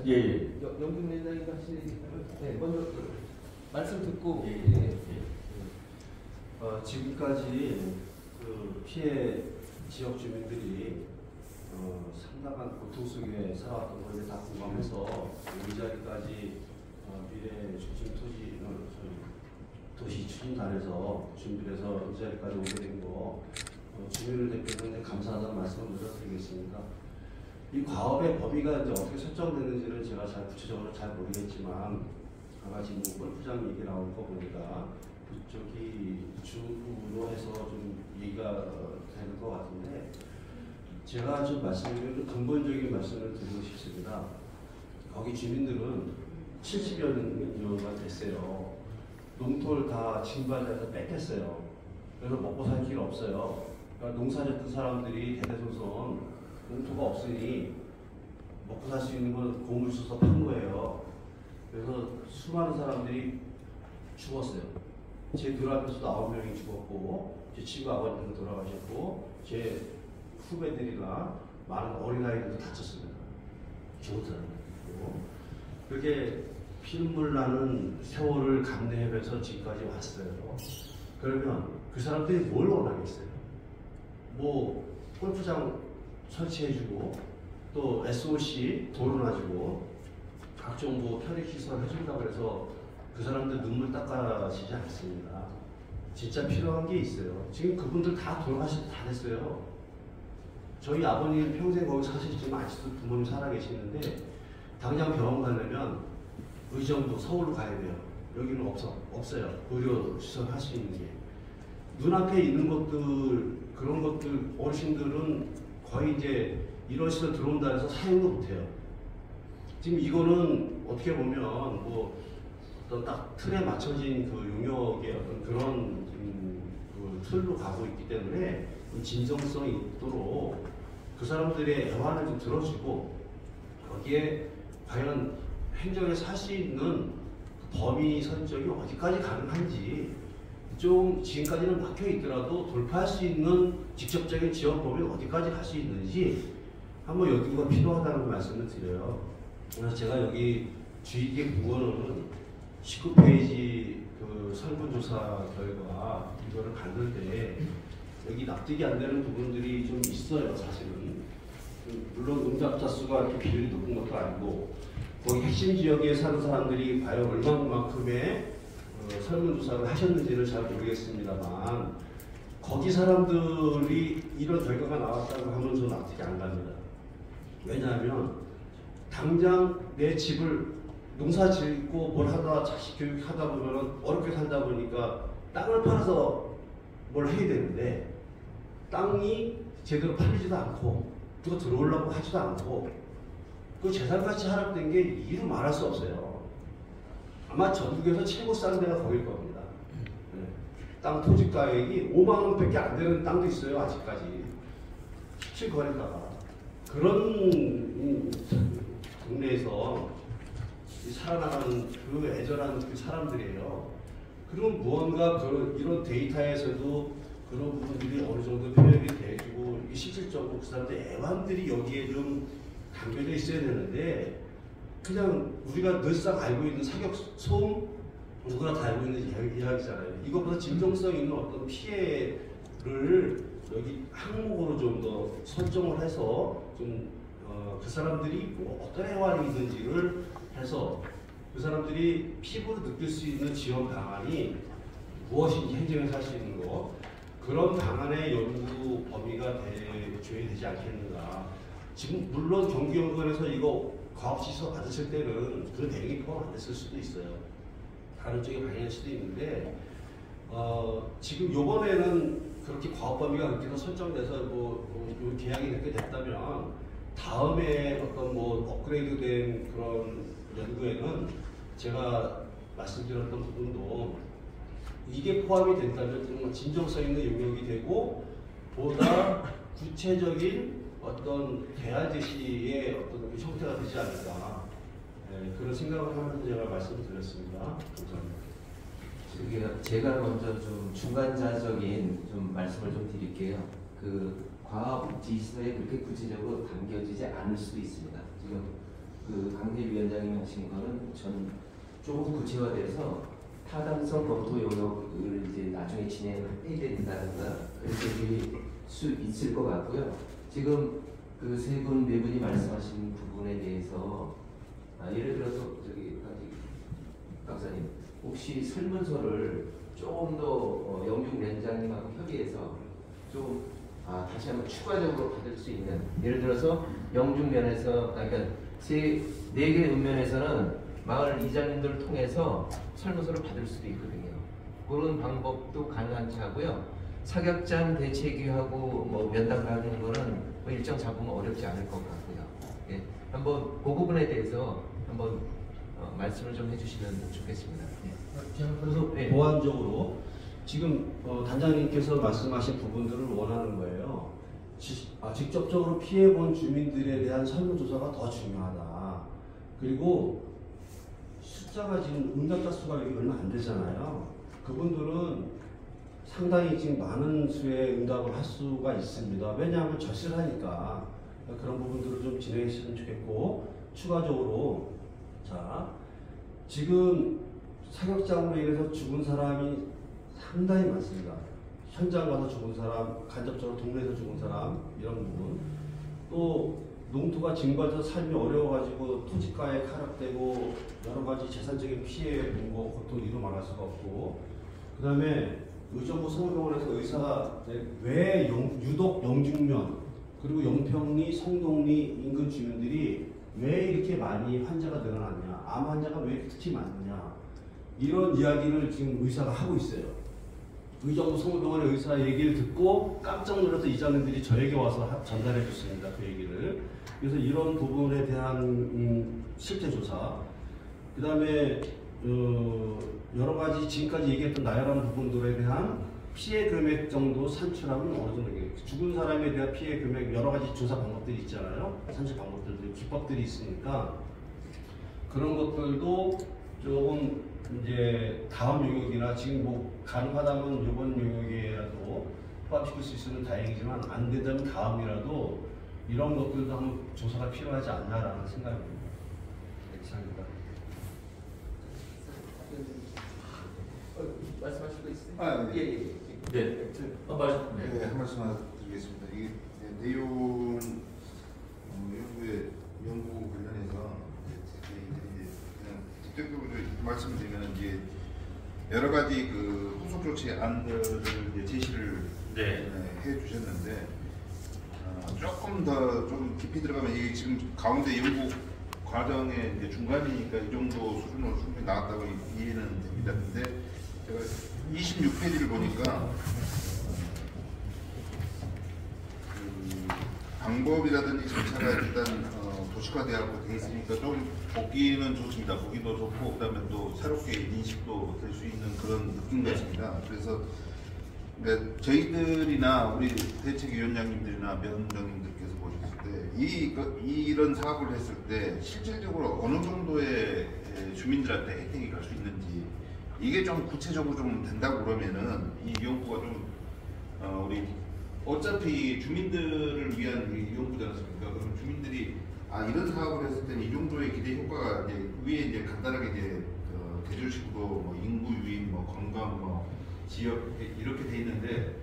예. 영균 회장님가 하시는 네, 먼저 말씀 듣고 지금까지 그 피해 지역 주민들이 상당한 고통 속에 살아왔던 걸 다 공감해서 이 자리까지 미래 중심 도시 추진단에서 준비를 해서 이 자리까지 오게 된 거 주민을 대표로 감사하다는 말씀을 먼저 드리겠습니다. 이 과업의 범위가 이제 어떻게 설정되는지는 제가 잘 구체적으로 잘 모르겠지만 아까 지금 골프장 얘기 나온 거 보니까 그쪽이 주로 해서 좀 얘기가 되는 것 같은데 제가 좀 말씀드리면 근본적인 말씀을 드리고 싶습니다. 거기 주민들은 70여 년가 됐어요. 농토를 다 징발해서 뺏겼어요. 그래서 먹고 살 길 없어요. 그러니까 농사 짓던 사람들이 대대손손 농토가 없으니 먹고 살 수 있는 건 공을 써서 판 거예요. 그래서 수많은 사람들이 죽었어요. 제 눈앞에서도 9명이 죽었고 제 친구 아버님도 돌아가셨고 제 후배들이나 많은 어린아이들도 다쳤습니다. 죽은 사람들이고 그렇게 피눈물 나는 세월을 감내하면서 지금까지 왔어요. 그러면 그 사람들이 뭘 원하겠어요? 뭐 골프장 설치해주고 또 SOC 도로 놔주고 각종 뭐 편익시설 해준다고 해서 그 사람들 눈물 닦아지지 않습니다. 진짜 필요한 게 있어요. 지금 그분들 다 돌아가셔도 다 됐어요. 저희 아버님 평생 거기 사시지만 아직도 부모님 살아계시는데 당장 병원 가려면 의정부 서울로 가야 돼요. 여기는 없어요. 의료시설 할 수 있는 게. 눈앞에 있는 것들 그런 것들 어르신들은 거의 이제 이런 시설 들어온다 해서 사용도 못해요. 지금 이거는 어떻게 보면 뭐 어떤 딱 틀에 맞춰진 그 용역의 어떤 그런 그 틀로 가고 있기 때문에 진정성이 있도록 그 사람들의 애환을 좀 들어주고 거기에 과연 행정에서 할 수 있는 범위 설정이 어디까지 가능한지 좀 지금까지는 막혀 있더라도 돌파할 수 있는 직접적인 지원 범위 어디까지 갈 수 있는지 한번 여기가 필요하다는 말씀을 드려요. 그래서 제가 여기 주의깊게 보고는 19페이지 그 설문조사 결과 이거를 봤는데 여기 납득이 안 되는 부분들이 좀 있어요, 사실은. 물론 응답자 수가 이렇게 비율이 높은 것도 아니고 거기 핵심 지역에 사는 사람들이 과연 얼마만큼의 설문조사를 하셨는지를 잘 모르겠습니다만 거기 사람들이 이런 결과가 나왔다고 하면 저는 납득이 안 갑니다. 왜냐하면 당장 내 집을 농사 짓고 뭘 하다 자식 교육하다 보면 어렵게 살다 보니까 땅을 팔아서 뭘 해야 되는데 땅이 제대로 팔리지도 않고 누가 들어오려고 하지도 않고 그 재산가치 하락된 게 이루 말할 수 없어요. 아마 전국에서 최고 싼 데가 거길 겁니다. 네. 땅 토지 가격이 5만 원밖에 안 되는 땅도 있어요, 아직까지. 17거래가가. 그런 동네에서 살아나가는 그 애절한 그 사람들이에요. 그럼 무언가 이런 데이터에서도 그런 부분들이 어느 정도 표현이 돼주고 실질적으로 그 사람들 애완들이 여기에 좀 담겨져 있어야 되는데 그냥 우리가 늘상 알고 있는 사격 소음 누구나 다 알고 있는 이야기잖아요. 이것보다 진정성 있는 어떤 피해를 여기 항목으로 좀 더 설정을 해서 좀 그 사람들이 뭐 어떤 애환이 있는지를 해서 그 사람들이 피부로 느낄 수 있는 지원 방안이 무엇인지 행정에서 할 수 있는 거 그런 방안의 연구 범위가 돼줘야 되지 않겠는가. 지금 물론 경기연구원에서 이거 과업지수 받으실 때는 그 내용이 포함 안 됐을 수도 있어요. 다른 쪽에 반영할 수도 있는데 지금 요번에는 그렇게 과업 범위가 그렇게 설정돼서 요 계약이 그렇게 됐다면 다음에 어떤 업그레이드된 그런 연구에는 제가 말씀드렸던 부분도 이게 포함이 된다면 정말 진정성 있는 영역이 되고 보다 구체적인 어떤 대안 제시의 어떤 형태가 되지 않을까 그런 생각을 하면서 제가 말씀을 드렸습니다. 감사합니다. 제가 먼저 좀 중간자적인 좀 말씀을 좀 드릴게요. 그 과업 지시서에 그렇게 구체적으로 담겨지지 않을 수도 있습니다. 지금 그 강대 위원장님이 하신 거는 저는 조금 구체화돼서 타당성 검토 영역을 이제 나중에 진행을 해야 된다든가 그렇게 될 수 있을 것 같고요. 지금 그 세 분, 네 분이 말씀하신 부분에 대해서 예를 들어서 저기 박사님 혹시 설문서를 조금 더 영중 위원장님하고 협의해서 좀 다시 한번 추가적으로 받을 수 있는 예를 들어서 영중면에서 그러니까 네 개 읍면에서는 마을 이장님들을 통해서 설문서를 받을 수도 있거든요. 그런 방법도 가능한지 하고요. 사격장 대체기하고 뭐 면담 가는 거는 뭐 일정 잡으면 어렵지 않을 것 같고요. 예, 한번 그 부분에 대해서 한번 말씀을 좀 해주시면 좋겠습니다. 예. 그래서 네. 보완적으로 지금 단장님께서 말씀하신 부분들을 원하는 거예요. 직접적으로 피해본 주민들에 대한 설문조사가 더 중요하다. 그리고 숫자가 지금 응답자 수가 여기 얼마 안 되잖아요. 그분들은 상당히 지금 많은 수의 응답을 할 수가 있습니다. 왜냐하면 절실하니까 그런 부분들을 좀 진행했으면 좋겠고 추가적으로 자 지금 사격장으로 인해서 죽은 사람이 상당히 많습니다. 현장 가서 죽은 사람, 간접적으로 동네에서 죽은 사람 이런 부분 또 농토가 징벌해서 삶이 어려워가지고 토지가에 하락되고 여러 가지 재산적인 피해 본 거 고통 이루 말할 수가 없고 그 다음에 의정부 성모병원에서 의사가 왜 유독 영중면 그리고 영평리, 성동리 인근 주민들이 왜 이렇게 많이 환자가 늘어났냐 암 환자가 왜 이렇게 특히 많느냐 이런 이야기를 지금 의사가 하고 있어요. 의정부 성모병원의 의사 얘기를 듣고 깜짝 놀라서 이장님들이 저에게 와서 전달해 줬습니다. 그 얘기를. 그래서 이런 부분에 대한 실태 조사 그 다음에 여러 가지 지금까지 얘기했던 나열한 부분들에 대한 피해 금액 정도 산출하면 어느 정도 죽은 사람에 대한 피해 금액 여러 가지 조사 방법들이 있잖아요. 산출 방법들도 기법들이 있으니까 그런 것들도 조금 이제 다음 영역이나 지금 뭐 가능하다면 이번 영역이라도 포함시킬 수 있으면 다행이지만 안 된다면 다음이라도 이런 것들도 한번 조사가 필요하지 않나라는 생각입니다. 이상입니다. 말씀하실 거 있으세요? 아, 네. 예. 네. 말씀. 네, 한 말씀 드리겠습니다. 이게 내용 연구의 연구 관련해서 이제 그냥 직접적으로 말씀드리면 이제 여러 가지 그 후속 조치 안들을 이제 제시를 해 주셨는데 조금 더 좀 깊이 들어가면 이게 지금 가운데 연구 과정의 이제 중간이니까 이 정도 수준으로 충분히 나왔다고 이해는 됩니다. 근데 제가 26페이지를 보니까 방법이라든지 절차가 일단 도식화되고 돼 있으니까 좀 보기는 좋습니다. 보기도 좋고 그다음에 또 새롭게 인식도 될 수 있는 그런 느낌 같습니다. 그래서 저희들이나 우리 대책위원장님들이나 위원장님들께서 보셨을 때 이런 사업을 했을 때 실질적으로 어느 정도의 주민들한테 혜택이 갈 수 있는지 이게 좀 구체적으로 좀 된다고 그러면은 이 연구가 좀 우리 어차피 주민들을 위한 연구지 않습니까? 그럼 주민들이 이런 사업을 했을 때는 이 정도의 기대 효과가 이제 위에 이제 간단하게 이제 대조식으로 뭐 인구 유인, 뭐 건강, 뭐 지역 이렇게 돼 있는데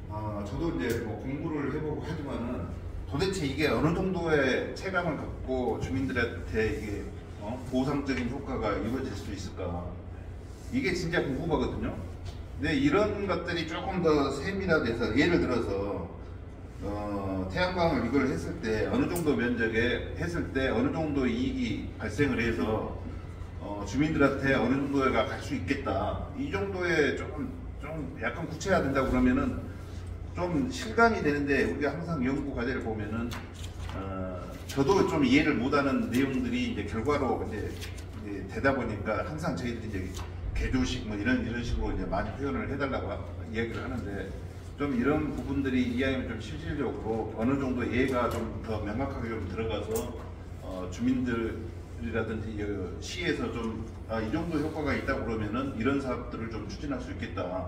저도 이제 뭐 공부를 해보고 하지만은 도대체 이게 어느 정도의 체감을 갖고 주민들한테 이게 보상적인 효과가 이루어질 수 있을까? 이게 진짜 궁금하거든요. 근데 이런 것들이 조금 더 세밀화돼서 예를 들어서 태양광을 이걸 했을 때 어느 정도 면적에 했을 때 어느 정도 이익이 발생을 해서 주민들한테 어느 정도가 갈 수 있겠다. 이 정도의 좀 약간 구체화된다 그러면은 좀 실감이 되는데 우리가 항상 연구 과제를 보면은 저도 좀 이해를 못하는 내용들이 이제 결과로 이제 되다 보니까 항상 저희들이 이제 개조식 뭐 이런 식으로 이제 많이 표현을 해달라고 이야기를 하는데 좀 이런 부분들이 이야기하면 좀 실질적으로 어느 정도 이해가 좀 더 명확하게 좀 들어가서 주민들이라든지 시에서 좀 이 정도 효과가 있다 그러면은 이런 사업들을 좀 추진할 수 있겠다.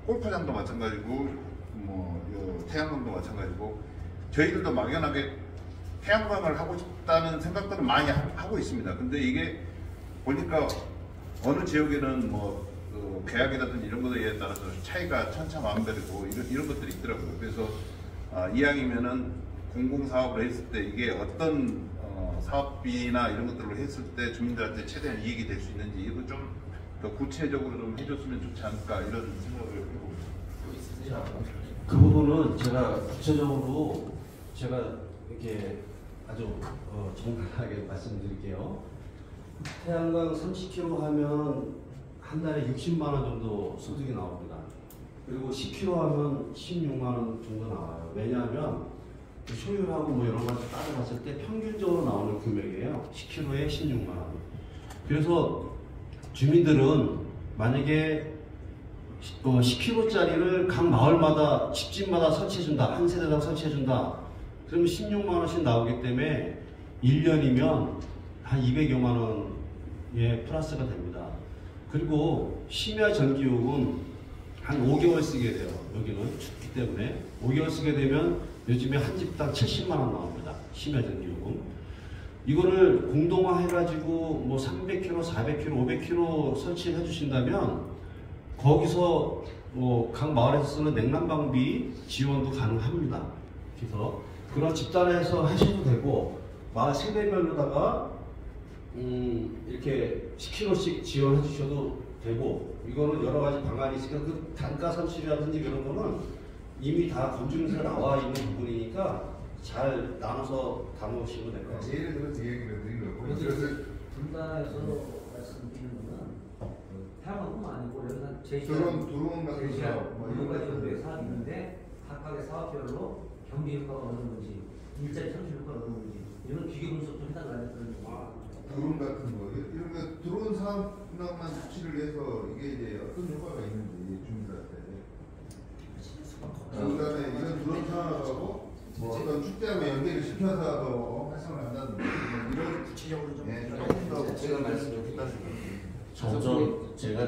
골프장도 마찬가지고 뭐 태양광도 마찬가지고 저희들도 막연하게 태양광을 하고 싶다는 생각들은 많이 하고 있습니다. 근데 이게 보니까 어느 지역에는 뭐 계약이라든지 이런 것에 따라서 차이가 천차만별이고 이런 것들이 있더라고요. 그래서 이왕이면은 공공사업을 했을 때 이게 어떤 사업비나 이런 것들을 했을 때 주민들한테 최대한 이익이 될 수 있는지 이거 좀 더 구체적으로 좀 해줬으면 좋지 않을까 이런 생각을 해보고 있습니다. 그 부분은 제가 구체적으로 제가 이렇게 아주 정확하게 말씀드릴게요. 태양광 30kW 하면 한 달에 60만 원 정도 소득이 나옵니다. 그리고 10kW 하면 16만 원 정도 나와요. 왜냐하면 효율하고 뭐 여러 가지 따져봤을 때 평균적으로 나오는 금액이에요. 10kW에 16만 원. 그래서 주민들은 만약에 10kW짜리를 각 마을마다 집집마다 설치해준다. 한 세대당 설치해준다. 그러면 16만 원씩 나오기 때문에 1년이면 한 200여만 원의 플러스가 됩니다. 그리고 심야 전기요금은 한 5개월 쓰게 돼요. 여기는 춥기 때문에 5개월 쓰게 되면 요즘에 한 집당 70만 원 나옵니다. 심야 전기요금. 이거를 공동화 해가지고 뭐 300kg, 400kg, 500kg 설치해 주신다면 거기서 각 마을에서 쓰는 냉난방비 지원도 가능합니다. 그래서 그런 집단에서 하셔도 되고 마을 세대별로다가 이렇게 10kg씩 지원해 주셔도 되고 이거는 여러 가지 방안이 있으니까 그 단가 설치라든지 이런 거는 이미 다 건조에서 나와 있는 부분이니까 잘 나눠서 담으시면 될 것 같습니다. 예를 들어서 얘기를 드린 거고 분다에서 말씀드리는 거는 태양광뿐만 아니고 여기서 드론 같은 제시한 거 여러 가지 정도의 사업이 있는데 각각의 사업별로 경비 효과가 어느 정도인지 일자리 창출 효과가 어느 정도인지 이런 기계 분석도 해달라는 그런 드론 같은 거 이런 거 드론 사업만 유치를 해서 이게 이제 어떤 효과가 있는지 주민들한테 그다음에 이런 드론 사업하고 뭐 어떤 축제하고 연계를 시켜서 활성을 한다든지 이런 구체적으로 좀 조금 더 제가 말씀드렸다는 점점 제가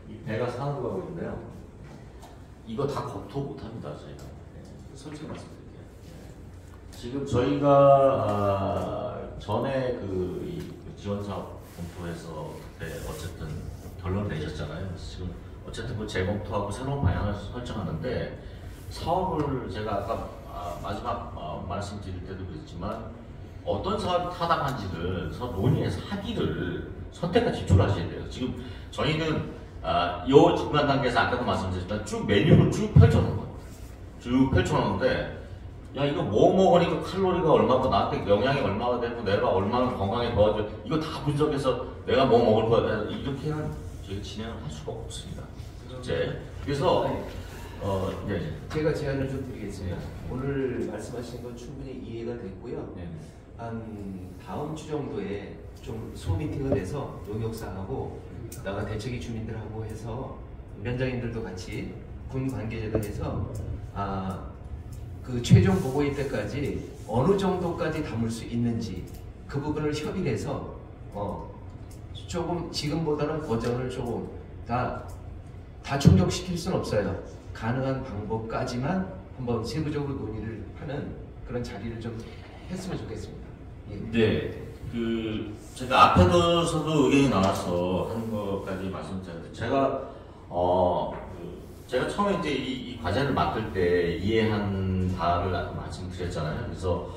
이 배가 산으로 가고 있는데요. 이거 다 검토 못합니다. 저희가 솔직히 말씀드릴게요. 지금 저희가 전에 이 지원 사업 검토해서 그때 어쨌든 결론을 내셨잖아요. 그래서 지금 어쨌든 그 재검토하고 새로운 방향을 설정하는데 사업을 제가 아까 마지막 말씀드릴 때도 그랬지만 어떤 사업이 타당한지를 논의해서 합의를 선택과 집중을 하셔야 돼요. 지금 저희는 요 중간 단계에서 아까도 말씀드렸지만 쭉 메뉴를 쭉 펼쳐놓은 거예요. 쭉 펼쳐놓는데 야 이거 뭐 먹으니까 칼로리가 얼마고 나한테 영양이 얼마가 되고 내가 얼마나 건강에 도와줘 이거 다 분석해서 내가 뭐 먹을 거야 이렇게는 저희가 진행을 할 수가 없습니다. 이제 그래서 네. 제가 제안을 좀 드리겠습니다. 오늘 말씀하신 건 충분히 이해가 됐고요. 네. 한 다음 주 정도에 좀 소미팅을 해서 용역사하고 나가 대책위 주민들하고 해서 위원장님들도 같이 군 관계자들 해서 그 최종 보고일 때까지 어느 정도까지 담을 수 있는지 그 부분을 협의를 해서 조금 지금보다는 버전을 조금 다 충족시킬 수는 없어요. 가능한 방법까지만 한번 세부적으로 논의를 하는 그런 자리를 좀 했으면 좋겠습니다. 예. 네, 제가 앞에서도 의견이 나와서 하는 것까지 말씀드렸는데 제가 처음에 이제 이 과제를 맡을 때 이해한 바를 아까 말씀드렸잖아요. 그래서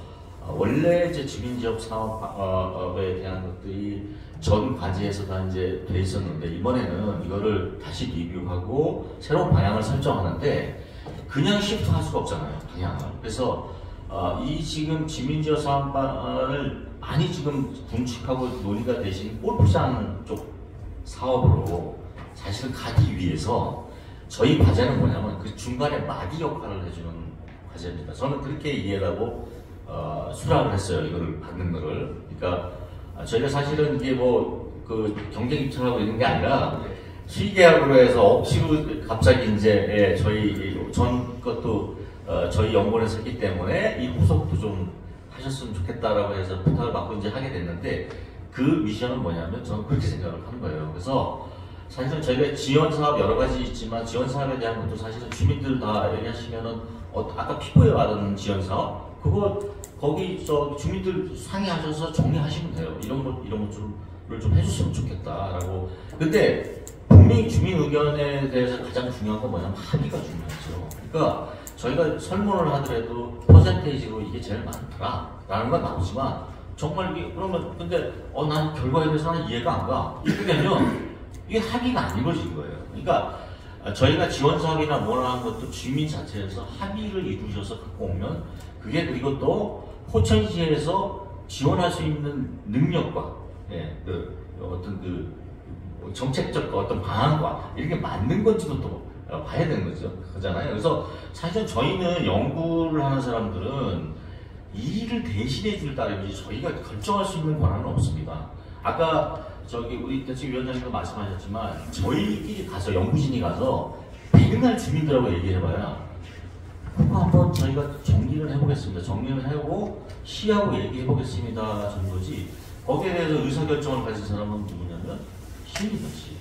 원래 이제 주민지역 사업에 대한 것들이 전 과제에서 다 이제 돼 있었는데 이번에는 이거를 다시 리뷰하고 새로운 방향을 설정하는데 그냥 시프트할 수가 없잖아요. 방향을. 그래서 이 지금 주민지역 사업을 많이 지금 군축하고 논의가 되신 골프장 쪽 사업으로 사실은 가기 위해서 저희 과제는 뭐냐면 그 중간에 마디 역할을 해주는 과제입니다. 저는 그렇게 이해를 하고 수락을 했어요. 이거를 받는 거를. 그러니까 저희가 사실은 이게 그 경쟁 입찰하고 있는 게 아니라 실계약으로 해서 억지로 갑자기 이제 저희 전 것도 저희 연구원에서 했기 때문에 이 후속도 좀 하셨으면 좋겠다라고 해서 부탁을 받고 이제 하게 됐는데 그 미션은 뭐냐면 저는 그렇게 생각을 하는 거예요. 그래서 사실은 저희가 지원 사업 여러 가지 있지만 지원 사업에 대한 것도 사실은 주민들 다 얘기하시면은 아까 피부에 받은 지원 사업 그거 거기 주민들 상의하셔서 정리하시면 돼요. 이런 것들을 좀 해주시면 좋겠다라고. 근데 분명히 주민 의견에 대해서 가장 중요한 건 뭐냐면 합의가 중요하죠. 그러니까 저희가 설문을 하더라도 퍼센테이지로 이게 제일 많더라라는 건 나오지만 정말 이게 그러면 근데 난 결과에 대해서는 이해가 안 가. 이렇게 되면 이게 합의가 안 이루어진 거예요. 그러니까 저희가 지원 사업이나 뭐나 한 것도 주민 자체에서 합의를 이루셔서 갖고 오면 그게 그리고 또 포천시에서 지원할 수 있는 능력과 어떤 정책적 어떤 방안과 이렇게 맞는 건지도 또 봐야 되는 거죠. 그잖아요. 그래서 사실은 저희는 연구를 하는 사람들은 이 일을 대신해 줄 따름이지 저희가 결정할 수 있는 권한은 없습니다. 아까 우리 대책위원장님도 말씀하셨지만 저희끼리 가서 연구진이 가서 백날 주민들하고 얘기해봐야 그거 한번 저희가 정리를 해보겠습니다. 정리를 해보고 시하고 얘기해보겠습니다 정도지 거기에 대해서 의사결정을 가진 사람은 누구냐면 시민이지.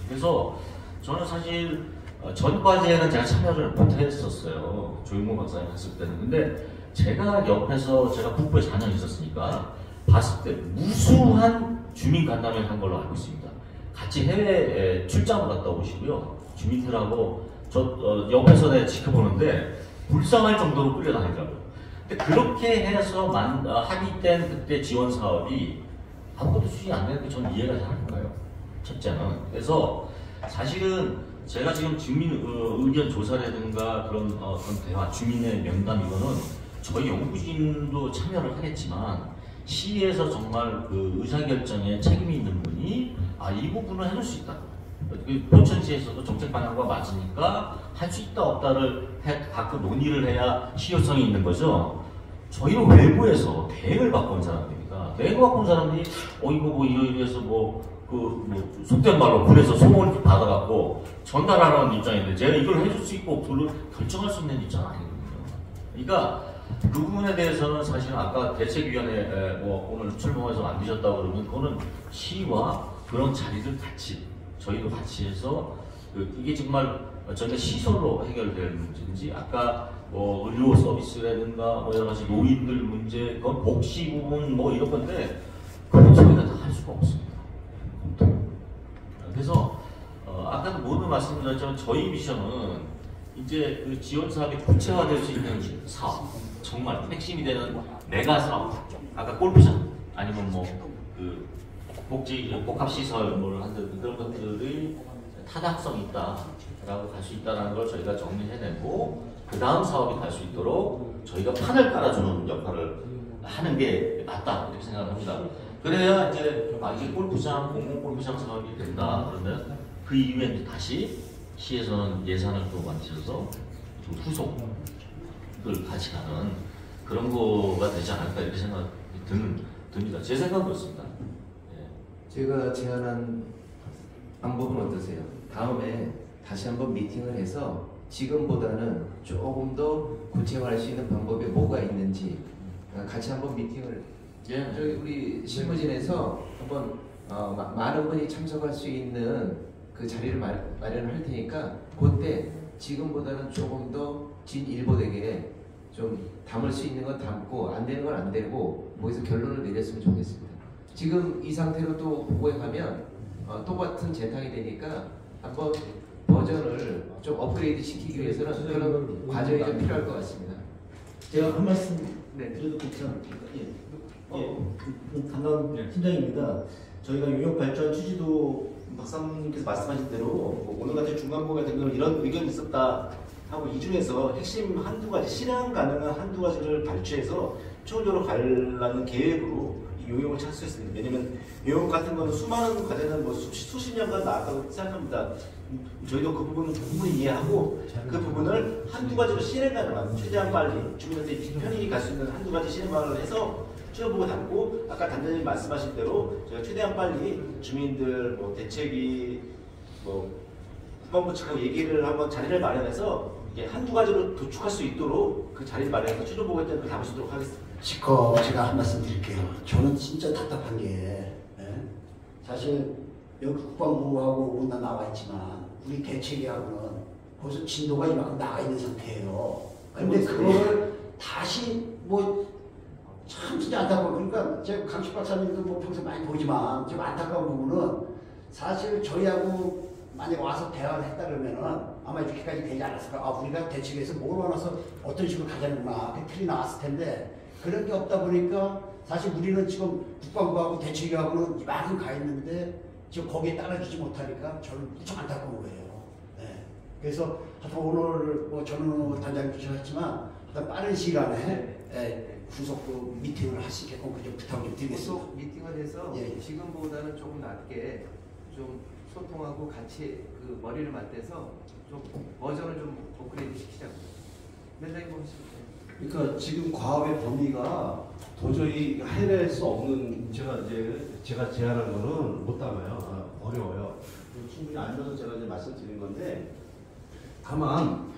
그래서 저는 사실 전 과제에는 제가 참여를 못했었어요. 조용모 박사님 했을 때는. 근데 제가 옆에서 제가 북부에 4년 있었으니까 봤을 때 무수한 주민 간담회를 한 걸로 알고 있습니다. 같이 해외 출장을 갔다 오시고요. 주민들하고 옆에서 내가 지켜보는데 불쌍할 정도로 끌려다니더라고요. 근데 그렇게 해서 합의된 그때 지원 사업이 아무것도 수익이 안 되는 게 저는 이해가 잘 안 가요. 첫째는. 그래서 사실은 제가 지금 주민 의견 조사라든가 그런 대화, 주민의 면담 이거는 저희 연구진도 참여를 하겠지만 시에서 정말 그 의사결정에 책임이 있는 분이 이 부분을 해줄 수 있다. 포천시에서도 정책 방향과 맞으니까 할 수 있다 없다를 가끔 논의를 해야 실효성이 있는 거죠. 저희는 외부에서 대행을 받고 온 사람들입니다. 대행을 받고 온 사람들이 이거 이래서 속된 말로 군에서 소문을 받아갖고 전달하라는 입장인데 제가 이걸 해줄 수 있고 없고를 결정할 수 있는 입장은 아니거든요. 그러니까 그 부분에 대해서는 사실 아까 대책위원회 오늘 출범해서 만드셨다고 그러면 그거는 시와 그런 자리를 같이 저희도 같이 해서 이게 정말 저희가 시설로 해결될 문제인지 아까 의료 서비스라든가 여러 가지 노인들 문제, 그건 복지 부분 이런 건데 그건 저희가 다 할 수가 없습니다. 말씀드렸지만 저희 미션은 이제 그 지원 사업이 구체화될 수 있는 사업, 정말 핵심이 되는 메가 사업, 아까 골프장 아니면 뭐 그 복지 복합시설 뭘 한다든지 그런 것들이 타당성 있다라고 갈 수 있다는 걸 저희가 정리해내고 그 다음 사업이 갈 수 있도록 저희가 판을 깔아주는 역할을 하는 게 맞다 이렇게 생각합니다. 그래야 이제 이게 골프장 공공 골프장 사업이 된다 그러면 그 이후에 이제 다시 시에서는 예산을 또 만들어서 좀 후속을 같이 가는 그런 거가 되지 않을까 이렇게 생각이 듭니다. 제 생각은 그렇습니다. 예. 제가 제안한 방법은 어떠세요? 다음에 다시 한번 미팅을 해서 지금보다는 조금 더 구체화할 수 있는 방법이 뭐가 있는지 같이 한번 미팅을 저희 우리 실무진에서 한번 많은 분이 참석할 수 있는 그 자리를 마련할 테니까 그때 지금보다는 조금 더 진일보되게 좀 담을 수 있는 건 담고 안 되는 건 안 되고 거기서 결론을 내렸으면 좋겠습니다. 지금 이 상태로 또 보고에 가면 똑같은 재탕이 되니까 한번 버전을 좀 업그레이드 시키기 위해서는 그런 과정이 좀 필요할 것 같습니다. 제가 한 말씀 네. 드려도 괜찮을까요? 담당 팀장입니다. 저희가 용역발전 취지도 박사님께서 말씀하신 대로 오늘 같은 중간고가 된 건 이런 의견이 있었다 하고 이 중에서 핵심 한두 가지 실행 가능한 한두 가지를 발췌해서 최종적으로 가려는 계획으로 이 용역을 착수했습니다. 왜냐면 용역 같은 거는 수많은 과제는 뭐 수십 년간 나왔다고 생각합니다. 저희도 그 부분은 충분히 이해하고 그 부분을 한두 가지로 실행 가능한 최대한 빨리 주민한테 편히 갈 수 있는 한두 가지 실행 방안을 해서 추려보고 담고 아까 단장님 말씀하신 대로 저희가 최대한 빨리 주민들 뭐 대책위 뭐 국방부 측하고 얘기를 한번 자리를 마련해서 이게 한두 가지로 도축할 수 있도록 그 자리를 마련해서 추려보고 했던 걸 담으시도록 하겠습니다. 시커 제가 한 말씀 드릴게요. 저는 진짜 답답한 게 사실 여기 국방부하고 온다 나와 있지만 우리 대책위하고는 벌써 진도가 이만큼 나가 있는 상태예요. 근데 그걸 다시 뭐 참 진짜 안타까워. 그러니까 제가 강식 박사님도 뭐 평소 많이 보지만 좀 안타까운 부분은 사실 저희하고 만약 와서 대화를 했다 그러면은 아마 이렇게까지 되지 않았을까. 우리가 대책에서 뭘 원해서 어떤 식으로 가자는구나. 그 틀이 나왔을 텐데 그런 게 없다 보니까 사실 우리는 지금 국방부하고 대책위하고는 이만큼 가 있는데 지금 거기에 따라주지 못하니까 저는 무척 안타까운 거예요. 네. 그래서 하여튼 오늘 뭐 저는 단장님도 했지만 하여튼 빠른 시간에 후속 그 미팅을 할 수 있게끔 좀 부탁을 좀 드리겠습니다. 후속 미팅을 해서 지금보다는 조금 낮게 좀 소통하고 같이 그 머리를 맞대서 좀 버전을 좀 업그레이드 시키자고. 면장님 보시죠. 그러니까 지금 과업의 범위가 도저히 해낼 수 없는 제가 제안한 거는 못 담아요. 어려워요. 충분히 알면서 제가 이제 말씀드린 건데 다만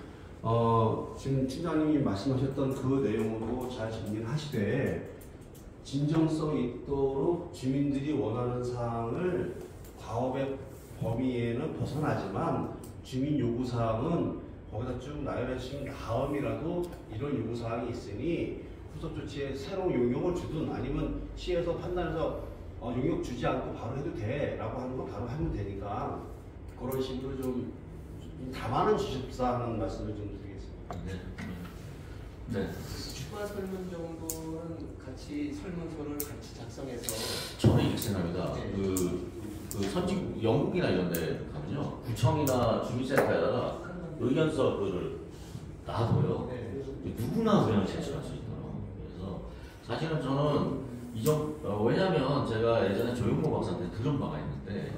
지금 팀장님이 말씀하셨던 그 내용으로 잘 정리를 하시되 진정성이 있도록 주민들이 원하는 사항을 과업의 범위에는 벗어나지만 주민 요구 사항은 거기다 쭉 나열해 주신 다음이라도 이런 요구 사항이 있으니 후속 조치에 새로운 용역을 주든 아니면 시에서 판단해서 용역 주지 않고 바로 해도 돼라고 하는 거 바로 하면 되니까 그런 식으로 좀 담아는 주십사 하는 말씀을 좀 드리겠습니다. 네. 추가 설문 정도는 같이 설문서를 같이 작성해서 저는 이렇게 생각합니다. 그 선진 영국이나 이런 데 가면요 구청이나 주민센터에다가 의견서를 놔둬요. 누구나 의견을 제출할 수 있도록. 그래서 사실은 저는 왜냐면 제가 예전에 조용모 박사한테 들은 바가 있는데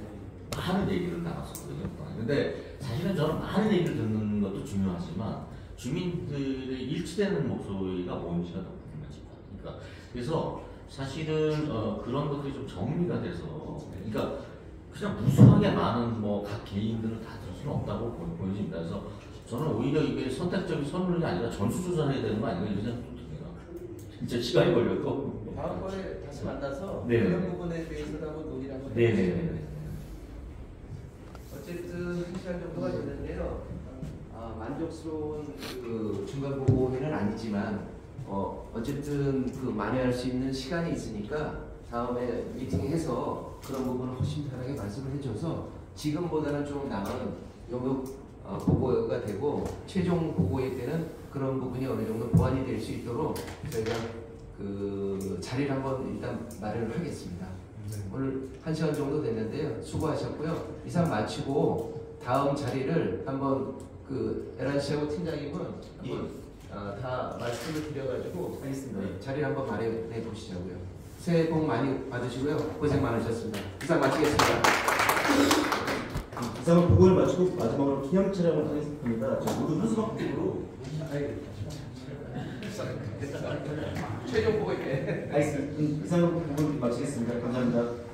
많은 얘기를 나눴었거든요. 근데 사실은 저는 많은 얘기를 듣는 것도 중요하지만 주민들의 일치되는 목소리가 뭔지가 더 궁금해집니다. 그러니까 그래서 사실은 그런 것들이 좀 정리가 돼서 그러니까 그냥 무수하게 많은 뭐 각 개인들을 다 들을 수는 없다고 보여집니다. 그래서 저는 오히려 이게 선택적인 선물이 아니라 전수조사해야 되는 거 아닌가 이런 생각도 듭니다. 진짜 시간이 걸려도. 다음번에 다시 만나서 네. 그런 부분에 대해서도 한번 논의를 한번 네네. 어쨌든 1시간 정도가 됐는데요. 만족스러운 그 중간 보고회는 아니지만 어쨌든 그 만회할 수 있는 시간이 있으니까 다음에 미팅해서 그런 부분을 훨씬 편하게 말씀을 해줘서 지금보다는 좀 나은 정도 보고가 되고 최종 보고일 때는 그런 부분이 어느 정도 보완이 될 수 있도록 저희가 그 자리를 한번 일단 마련을 하겠습니다. 오늘 1시간 정도 됐는데요. 수고하셨고요. 이상 마치고 다음 자리를 한번 그 에란 씨하고 팀장님은 한번 다 말씀을 드려가지고 알겠습니다. 자리를 한번 마련해 보시자고요. 새해 복 많이 받으시고요. 고생 많으셨습니다. 이상 마치겠습니다. 이상은 보고를 마치고 마지막으로 기념 촬영을 하겠습니다. 자, 모두 한수막으로 최종 보고 있게. 알겠습니다. 이상은 보고를 마치겠습니다. 감사합니다.